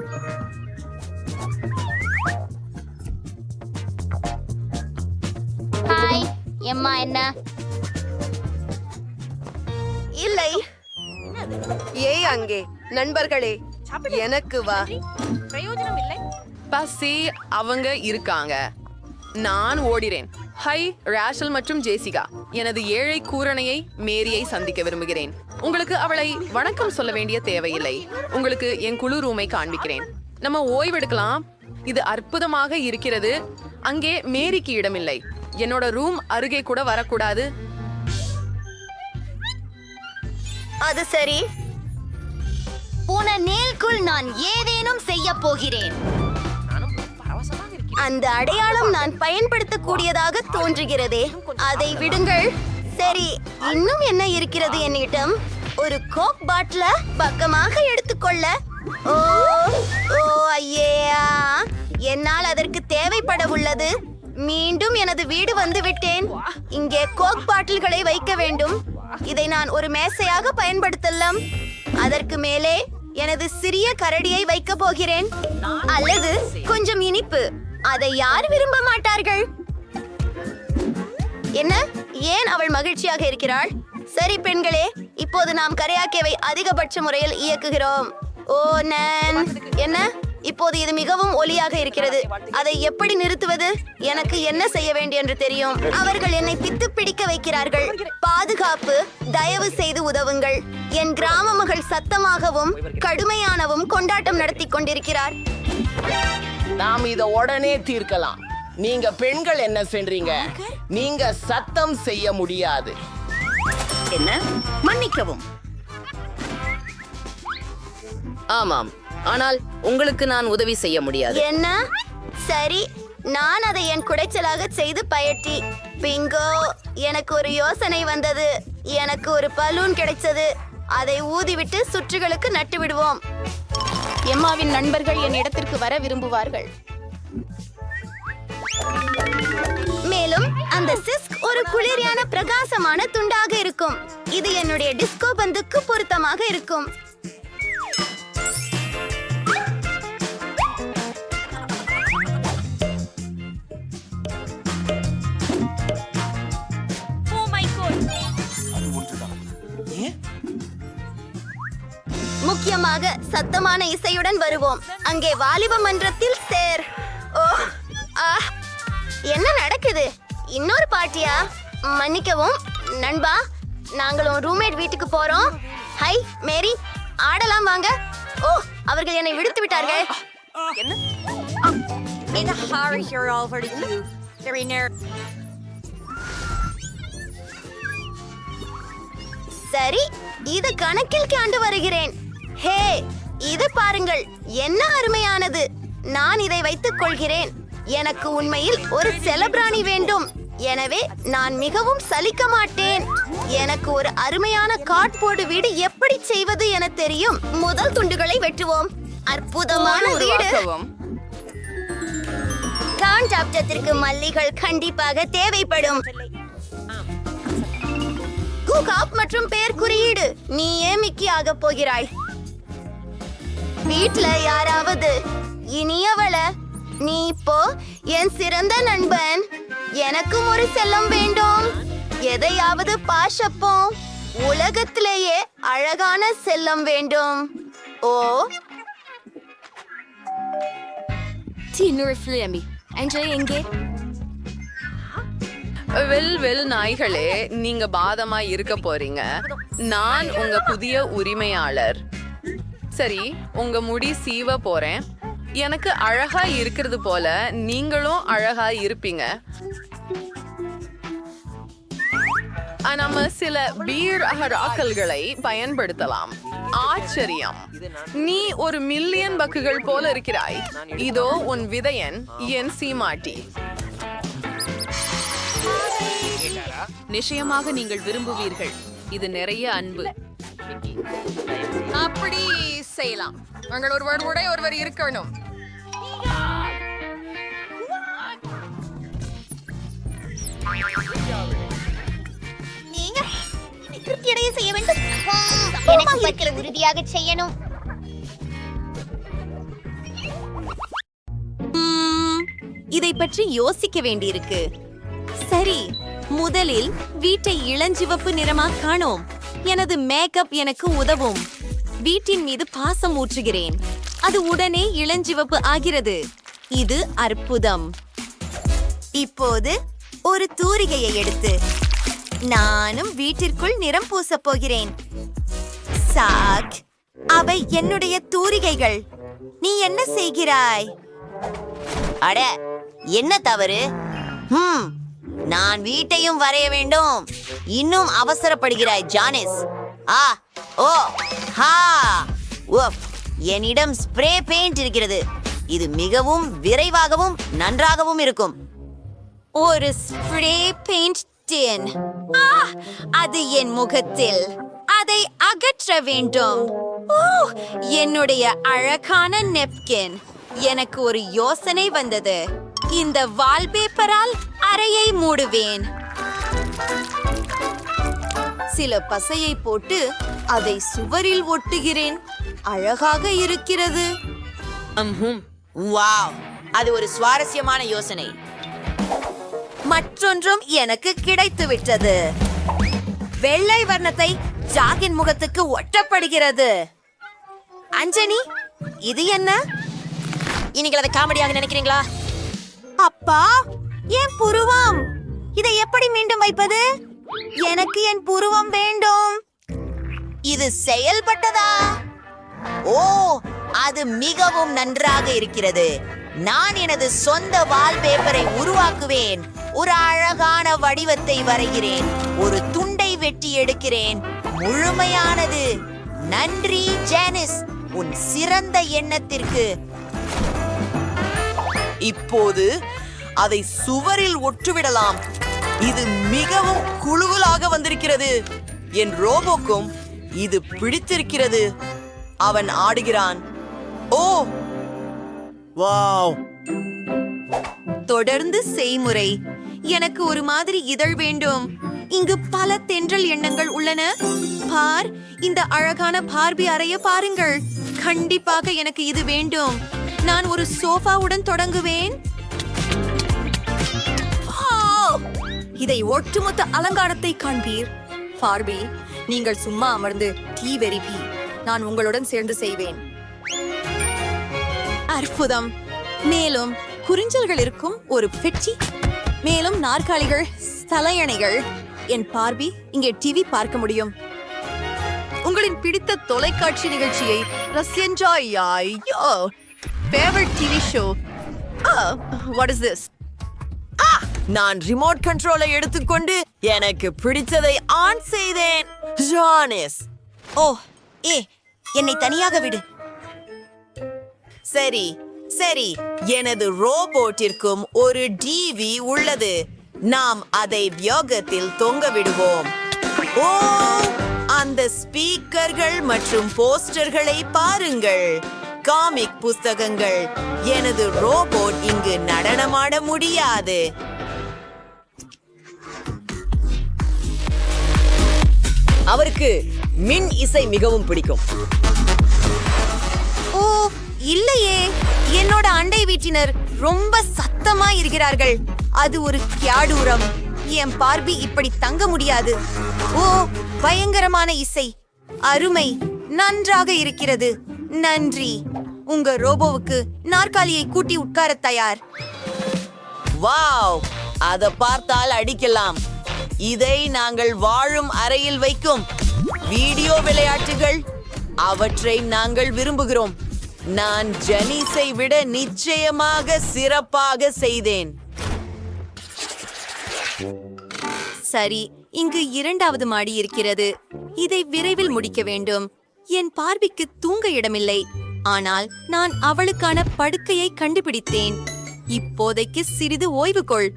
ஹாய் எம்மா. என்ன? இல்லை. ஏய் அங்கே நண்பர்களே, எனக்கு வா. பிரயோஜனம் இல்லை. பசி, அவங்க இருக்காங்க. நான் ஓடிறேன். ஹை ராஷல் மற்றும் ஜேசிகா. எனது ஏழை கூரணையை மேரியை சந்திக்க விரும்புகிறேன். உங்களுக்கு அவளை வணக்கம் சொல்ல வேண்டிய தேவையில்லை. உங்களுக்கு என் குழு ரூமை காண்பிக்கிறேன். நம்ம ஓய்வெடுக்கலாம். இது அற்புதமாக இருக்கிறது. அங்கே மேரிக்கு இடமில்லை. என்னோட ரூம் அருகே கூட வரக்கூடாது. அது சரி. போன நேல்குள் நான் ஏதேனும் செய்ய போகிறேன். அந்த அடையாளம் நான் பயன்படுத்தக்கூடியதாக தோன்றுகிறதே. அதை விடுங்கள். சரி, இன்னும் என்ன இருக்கிறது என்னிடம்? ஒரு கோக் பாட்டில பக்கமாக எடுத்துக் கொள்ள. ஓ ஓ ஐயா, என்னால் அதற்கு தேவைப்பட உள்ளது. மீண்டும் எனது வீடு வந்து விட்டேன். இங்கே கோக் பாட்டில்களை வைக்க வேண்டும். இதை நான் ஒரு மேசையாக பயன்படுத்தலாம். அதற்கு மேலே எனது சிறிய கரடியை வைக்க போகிறேன். அல்லது கொஞ்சம் இனிப்பு. அதை யார் விரும்ப மாட்டார்கள்? என்ன, ஏன் அவள் மகிழ்ச்சியாக இருக்கிறாள்? சரி பெண்களே, இப்போது நாம் கரையாக்கேவை அதிகபட்ச முறையில் இயக்குகிறோம். ஓ நான் என்ன, இப்போது இது மிகவும் ஒலியாக இருக்கிறது. அதை எப்படி நிறுத்துவது? எனக்கு என்ன செய்ய வேண்டும் என்று தெரியும். அவர்கள் என்னை பித்து பிடிக்க வைக்கிறார்கள். பாதுகாப்பு, தயவு செய்து உதவுங்கள். என் கிராம மகள் சத்தமாகவும் கடுமையானவும் கொண்டாட்டம் நடத்தி கொண்டிருக்கிறார். நாம் இத உடனே தீர்க்கலாம். நீங்க பெண்கள் என்ன செய்றீங்க? நீங்க சத்தம் செய்ய முடியாது. என்ன? மன்னிக்கவும். ஆமாம், ஆனால் உங்களுக்கு நான் உதவி செய்ய முடியாது. என்ன? சரி, நான் அதை என் குடைச்சலாக செய்து பயட்டி. பிங்கோ, எனக்கு ஒரு யோசனை வந்தது. எனக்கு ஒரு பலூன் கிடைச்சது. அதை ஊதிவிட்டு சுற்றுகளுக்கு நட்டு விடுவோம். எம்மாவின் நண்பர்கள் என் இடத்திற்கு வர விரும்புவார்கள். மேலும் அந்த சிஸ்க் ஒரு குளிர்யான பிரகாசமான துண்டாக இருக்கும். இது என்னுடைய டிஸ்கோ பந்துக்கு பொருத்தமாக இருக்கும். முக்கியமாக சத்தமான இசையுடன் வருவோம். அங்கே வாலிப மன்றத்தில் சேர். ஓ ஆ, என்ன நடக்குது? இன்னொரு பார்ட்டியா? மன்னிக்கவும் நண்பா, நாங்களும் ரூம்மேட் வீட்டுக்கு போறோம். ஹை மேரி, ஆடலாம் வாங்க. ஓ, அவர்கள் என்னை விடுத்து விட்டார்கள். சரி, இது கணக்கில் காண்டு வருகிறேன். ஹே, இது பாருங்கள், என்ன அருமையானது. நான் இதை வைத்துக் கொள்கிறேன். எனக்கு உண்மையில் ஒரு செலபிராணி வேண்டும். எனவே நான் மிகவும் சலிக்க மாட்டேன். எனக்கு ஒரு அருமையான கார்ட்போர்டு வீடு எப்படி செய்வது என தெரியும். முதல் துண்டுகளை வெட்டுவோம். அற்புதமான வீடு. கான்டாப்டத்திற்கு மல்லிகள் கண்டிப்பாக தேவைப்படும். குகாப் மற்றும் பெயர் குறியீடு. நீயே மிக்கி ஆக போகிறாய். வீட்ல யாராவது இனியவள, நீ இப்போ என் சிறந்த நண்பன். எனக்கும் ஒரு செல்லம் வேண்டும். எதையாவது பாஷப்போம். உலகத்திலேயே அழகான செல்லம் வேண்டும். ஓ எங்கே? வெல் நாய்களே, நீங்க பாதமா இருக்க போறீங்க. நான் உங்க புதிய உரிமையாளர். சரி, உங்க முடி சீவ போறேன். எனக்கு அழகா இருக்கிறது போல நீங்களும் அழகா இருப்பீங்க. நம்ம சில பீர் அகராக்கல்களை பயன்படுத்தலாம். ஆச்சரியம், நீ ஒரு மில்லியன் பக்குகள் போல இருக்கிறாய். இதோ உன் விதையன், என் சீமாட்டி. நிச்சயமாக நீங்கள் விரும்புவீர்கள். இது நிறைய அன்பு. அப்படி செய்யலாம். நாங்கள் ஒருவர் இருக்கணும். நீங்க திருப்தியடைய செய்ய வேண்டும். எனக்கு பற்றி உறுதியாக செய்யணும். இதை பற்றி யோசிக்க வேண்டியிருக்கு. சரி, முதலில் வீட்டை இளஞ்சிவப்பு நிறமா காணோம். எனது மேக்கப் எனக்கு உதவும். வீட்டின் மீது பாசம் ஊற்றுகிறேன். அது உடனே இளஞ்சிவப்பு ஆகிறது. இது அற்புதம். இப்போது ஒரு தூரிகையை எடுத்து நானும் வீட்டிற்குள் நிறம் பூசப் போகிறேன். சாக், அவை என்னுடைய தூரிகைகள். நீ என்ன செய்கிறாய்? அட, என்ன தவறு? நான் வீட்டையும் வரைய வேண்டும். இன்னும் அவசரப்படுகிறாய் ஜானிஸ். ஆ ஓ ஹா உஃப், என்னிடம் ஸ்ப்ரே பெயிண்ட் இருக்கிறது. இது மிகவும் விரைவாகவும் நன்றாகவும் இருக்கும். ஒரு ஸ்ப்ரே பெயிண்ட் டின். அது என் முகத்தில். அதை அகற்ற வேண்டும். என்னுடைய அழகான நெப்கின். எனக்கு ஒரு யோசனை வந்தது. இந்த வால்பேப்பரால் அறையை மூடுவேன். சில பசையை போட்டு அதை சுவரில் ஒட்டுகிறேன். அழகாக இருக்கிறது. வாவ், அது ஒரு சுவாரஸ்யமான யோசனை. மற்றொன்றும் எனக்கு கிடைத்து விட்டது. வெள்ளை வர்ணத்தை ஜாகின் முகத்துக்கு ஒட்டப்படுகிறது. அஞ்சனி, இது என்ன? நீங்கள் அதை காமெடியாக நினைக்கிறீங்களா? அப்பா, என் புருவம். இதை எப்படி மீண்டும் வைப்பது? எனக்கு என் புருவம் வேண்டும். இது செயல்பட்டதா? ஓ, அது மிகவும் நன்றாக இருக்கிறது. நான் எனது சொந்த வால்பேப்பரை உருவாக்குவேன். ஒரு அழகான வடிவத்தை வரைகிறேன். ஒரு துண்டை வெட்டி எடுக்கிறேன். முழுமையானது. நன்றி ஜானிஸ், உன் சிறந்த எண்ணத்திற்கு. இப்போது அதை சுவரில் ஒட்டுவிடலாம். இது மிகவும் குழுவலாக வந்திருக்கிறது. என் ரோபோக்கும் இது பிடித்திருக்கிறது. அவன் ஆடுகிறான். ஓ வாவ்! தொடர்ந்து செய்முறை. எனக்கு ஒரு மாதிரி இதழ் வேண்டும். இங்கு பல தென்றல் எண்ணங்கள் உள்ளன. பார், இந்த அழகான பார்பி அறைய பாருங்கள். கண்டிப்பாக எனக்கு இது வேண்டும். நான் ஒரு சோஃபாவுடன் தொடங்குவேன். இதை ஒட்டுமொத்த அலங்காரத்தை காண்பீர். பார்பி, நீங்கள் சும்மா அமர்ந்து டீ வெறிப்பி. நான் உங்களுடன் சேர்ந்து செய்வேன். அற்புதம். மேலும் குறிஞ்சல்கள் இருக்கும் ஒரு பெட்டி. மேலும் நாற்காலிகள், தலையணைகள். என் பார்பி இங்கே டிவி பார்க்க முடியும். உங்களின் பிடித்த தொலைக்காட்சி நிகழ்ச்சியை favourite TV show. What is this? நான் ரிமோட் கண்ட்ரோலை எடுத்துக்கொண்டு எனக்கு பிடித்ததை ஆன் செய்தேன். ஜானிஸ், ஓ, என்னை தனியாக விடு. சரி சரி, எனது ரோபோட்டிற்கும் ஒரு டிவி உள்ளது. நாம் அதை வியோகத்தில் தொங்க விடுவோம். ஓ, அந்த ஸ்பீக்கர்கள் மற்றும் போஸ்டர்களை பாருங்கள். காமிக் புஸ்தகங்கள். எனது ரோபோட் இங்கு நடனமாட முடியாது. அவருக்கு மின் இசை மிகவும் பிடிக்கும். ஓ இல்லையே, என்னோட அண்டை வீட்டினர் ரொம்ப சத்தமா இருக்கிறார்கள். அது ஒரு கியாடூரம். என் பார்பி இப்படி தங்க முடியாது. ஓ, பயங்கரமான இசை. அருமை, நன்றாக இருக்கிறது. நன்றி. உங்க ரோபோவுக்கு நாற்காலியை கூட்டி உட்கார தயார். வாவ், அத பார்த்தால் அடிக்கலாம். இதை நாங்கள் வாழும் அறையில் வைக்கும் வீடியோ விளையாட்டுகள். அவற்றை நாங்கள் விரும்புகிறோம். நான் ஜெனிஸை விட நிச்சயமாக சிறப்பாக செய்தேன். சரி, இங்கு இரண்டாவது மாடி இருக்கிறது. இதை விரைவில் முடிக்க வேண்டும். என் பார்பிக்கு தூங்க இடமில்லை. ஆனால் நான் அவளுக்கான படுக்கையை கண்டுபிடித்தேன். இப்போதைக்கு சிறிது ஓய்வு கொள்.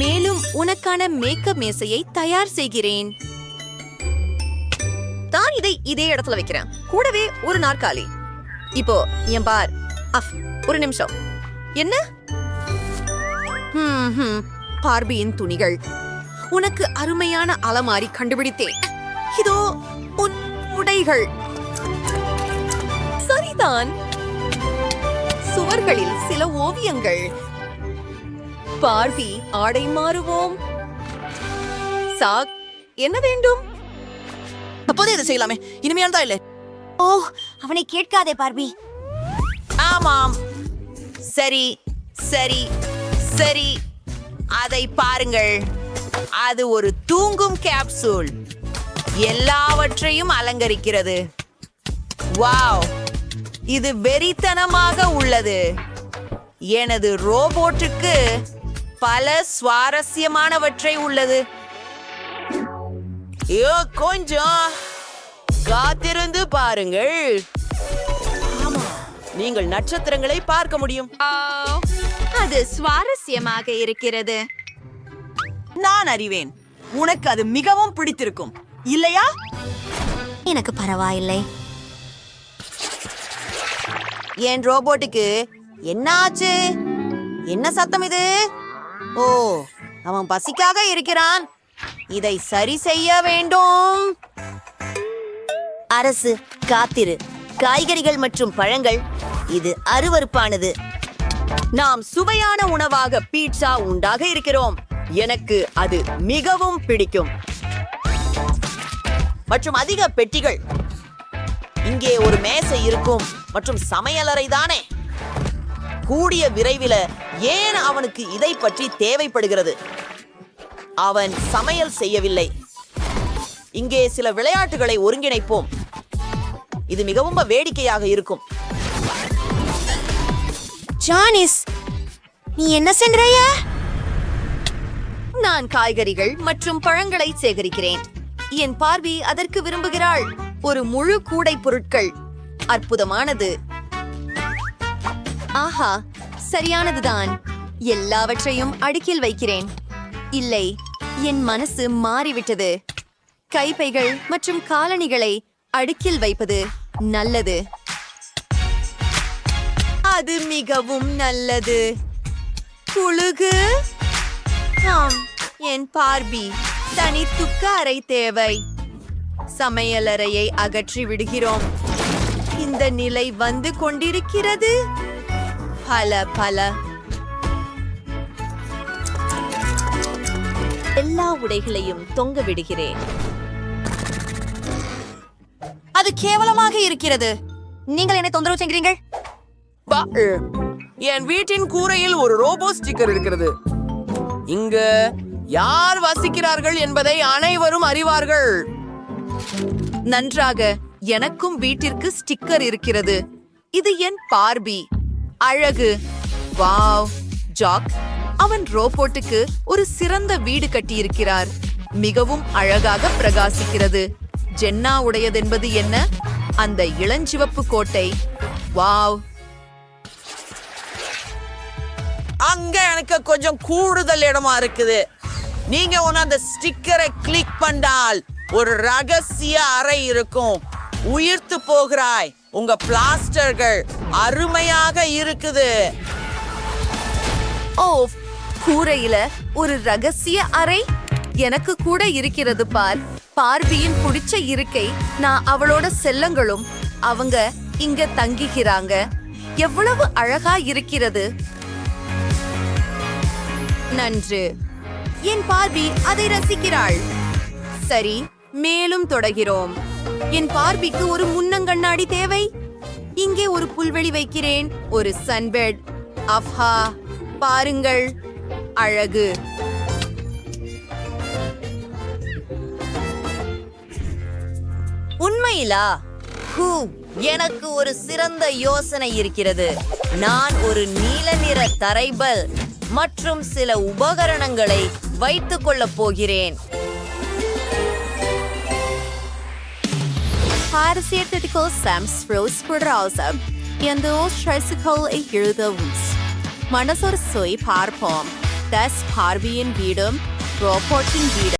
மேலும் உனக்கான மேக்கப் மேசையை தயார் செய்கிறேன். தான் இதை இதே இடத்துல வைக்கிறேன். கூடவே ஒரு நாற்காலி. இப்போ என் பார். ஒரு நிமிஷம். என்ன? பார்பியின் துணிகள். உனக்கு அருமையான அலமாரி கண்டுபிடித்தேன். இதோ உன் உடைகள். சரிதான். சுவர்களில் சில ஓவியங்கள். பார்பி, ஆடை மாறுவோம். சாக், என்ன வேண்டும்? அப்போதே இதை செய்யலாமே. இனிமையானதா இல்லை? ஓ, அவனை கேட்காதே பார்பி. ஆமாம், சரி சரி சரி, அதை பாருங்கள். அது ஒரு தூங்கும் கேப்சூல். எல்லாவற்றையும் அலங்கரிக்கிறது. வாவ், இது வெறித்தனமாக உள்ளது. எனது ரோபோட்டுக்கு பல சுவாரஸ்யமானவற்றை உள்ளது. கொஞ்சம் காத்திருந்து பாருங்கள். நீங்கள் நட்சத்திரங்களை பார்க்க முடியும். அது சுவாரஸ்யமாக இருக்கிறது. நான் அறிவேன், உனக்கு அது மிகவும் பிடித்திருக்கும் இல்லையா? எனக்கு பரவாயில்லை. என் ரோபோட்டுக்கு என்ன ஆச்சு? என்ன சத்தம் இது? ஓ, அவன் பசிக்காக இருக்கிறான். இதை சரி செய்ய வேண்டும். அரசு, காத்திரு. காய்கறிகள் மற்றும் பழங்கள், இது அருவருப்பானது. நாம் சுவையான உணவாக பீட்சா உண்டாக இருக்கிறோம். எனக்கு அது மிகவும் பிடிக்கும். மற்றும் அதிக பெட்டிகள். இங்கே ஒரு மேசை இருக்கும் மற்றும் சமையலறை தானே. கூடிய விரைவில் ஏன் அவனுக்கு இதை பற்றி தேவைப்படுகிறது? அவன் சமையல் செய்யவில்லை. இங்கே சில விளையாட்டுகளை ஒருங்கிணைப்போம். இது மிகவும் வேடிக்கையாக இருக்கும். ஜானிஸ், நீ என்ன சென்றாய? நான் காய்கறிகள் மற்றும் பழங்களை சேகரிக்கிறேன். என் பார்வை அதற்கு விரும்புகிறாள். ஒரு முழு கூடை பொருட்கள். அற்புதமானது. ஆஹா, சரியானதுதான். எல்லாவற்றையும் அடுக்கில் வைக்கிறேன். இல்லை, என் மனசு மாறிவிட்டது. கைப்பைகள் மற்றும் காலணிகளை அடுக்கில் வைப்பது நல்லது. அது மிகவும் நல்லது. குழுகு. ஆம், என் பார்பி தனித்துக்க அறை தேவை. சமையலறையை அகற்றி விடுகிறோம். இந்த நிலை வந்து கொண்டிருக்கிறது. பல எல்லா உடைகளையும் தொங்க விடுகிறேன். அது கேவலமாக இருக்கிறது. நீங்கள் என்னை தொந்தரவு செய்கிறீர்கள். என் வீட்டின் கூரையில் ஒரு ரோபோ ஸ்டிக்கர் இருக்கிறது. இங்கு யார் வசிக்கிறார்கள் என்பதை அனைவரும் அறிவார்கள். நன்றாக. எனக்கும் வீட்டிற்கு ஸ்டிக்கர் இருக்கிறது. இது என் பார்பி. அழகு. வாவ். ஜாக் அவன் ரோபோட்டுக்கு ஒரு சிறந்த வீடு கட்டியிருக்கிறார். மிகவும் அழகாக பிரகாசிக்கிறது. ஜென்னா உடையதென்பது என்ன? அந்த இளஞ்சிவப்பு கோட்டை. வாவ். அங்க எனக்கு கொஞ்சம் கூடுதல் இடமா இருக்குது. நீங்க அந்த ஸ்டிக்கரை கிளிக் பண்ணால் ஒரு ரகசிய அறை இருக்கும். உயிர்த்து போகிறாய். உங்க பிளாஸ்டர்கள் அருமையாக இருக்குது. ஓ, கூரையில ஒரு ரகசிய அறை எனக்கு கூட இருக்கிறது பார். பார்பியின் பிடிச்ச இருக்கை. நான் அவளோட செல்லங்களும் அவங்க இங்க தங்கிக்கிறாங்க. எவ்வளவு அழகா இருக்கிறது. நன்று. என் பார்பி அதை ரசிக்கிறாள். சரி, மேலும் தொடர்கிறோம். என் பார்பிக்கு ஒரு முன்னங்கண்ணாடி தேவை. இங்கே ஒரு புல்வெளி வைக்கிறேன். ஒரு சன்பெட். அஃபா, பாருங்கள், அழகு. உண்மையிலா? எனக்கு ஒரு சிறந்த யோசனை இருக்கிறது. நான் ஒரு நீல நிற தரைபல் மற்றும் சில உபகரணங்களை வைத்துக் கொள்ளப் போகிறேன். Parasitical Samsfros Browser. இந்த ஸ்ட்ரெஸ்களை எழுதவும். மனசொரு சொய் பார்ப்போம். Das பார்பியின் வீடும் ரோபோட்டின் வீடும்.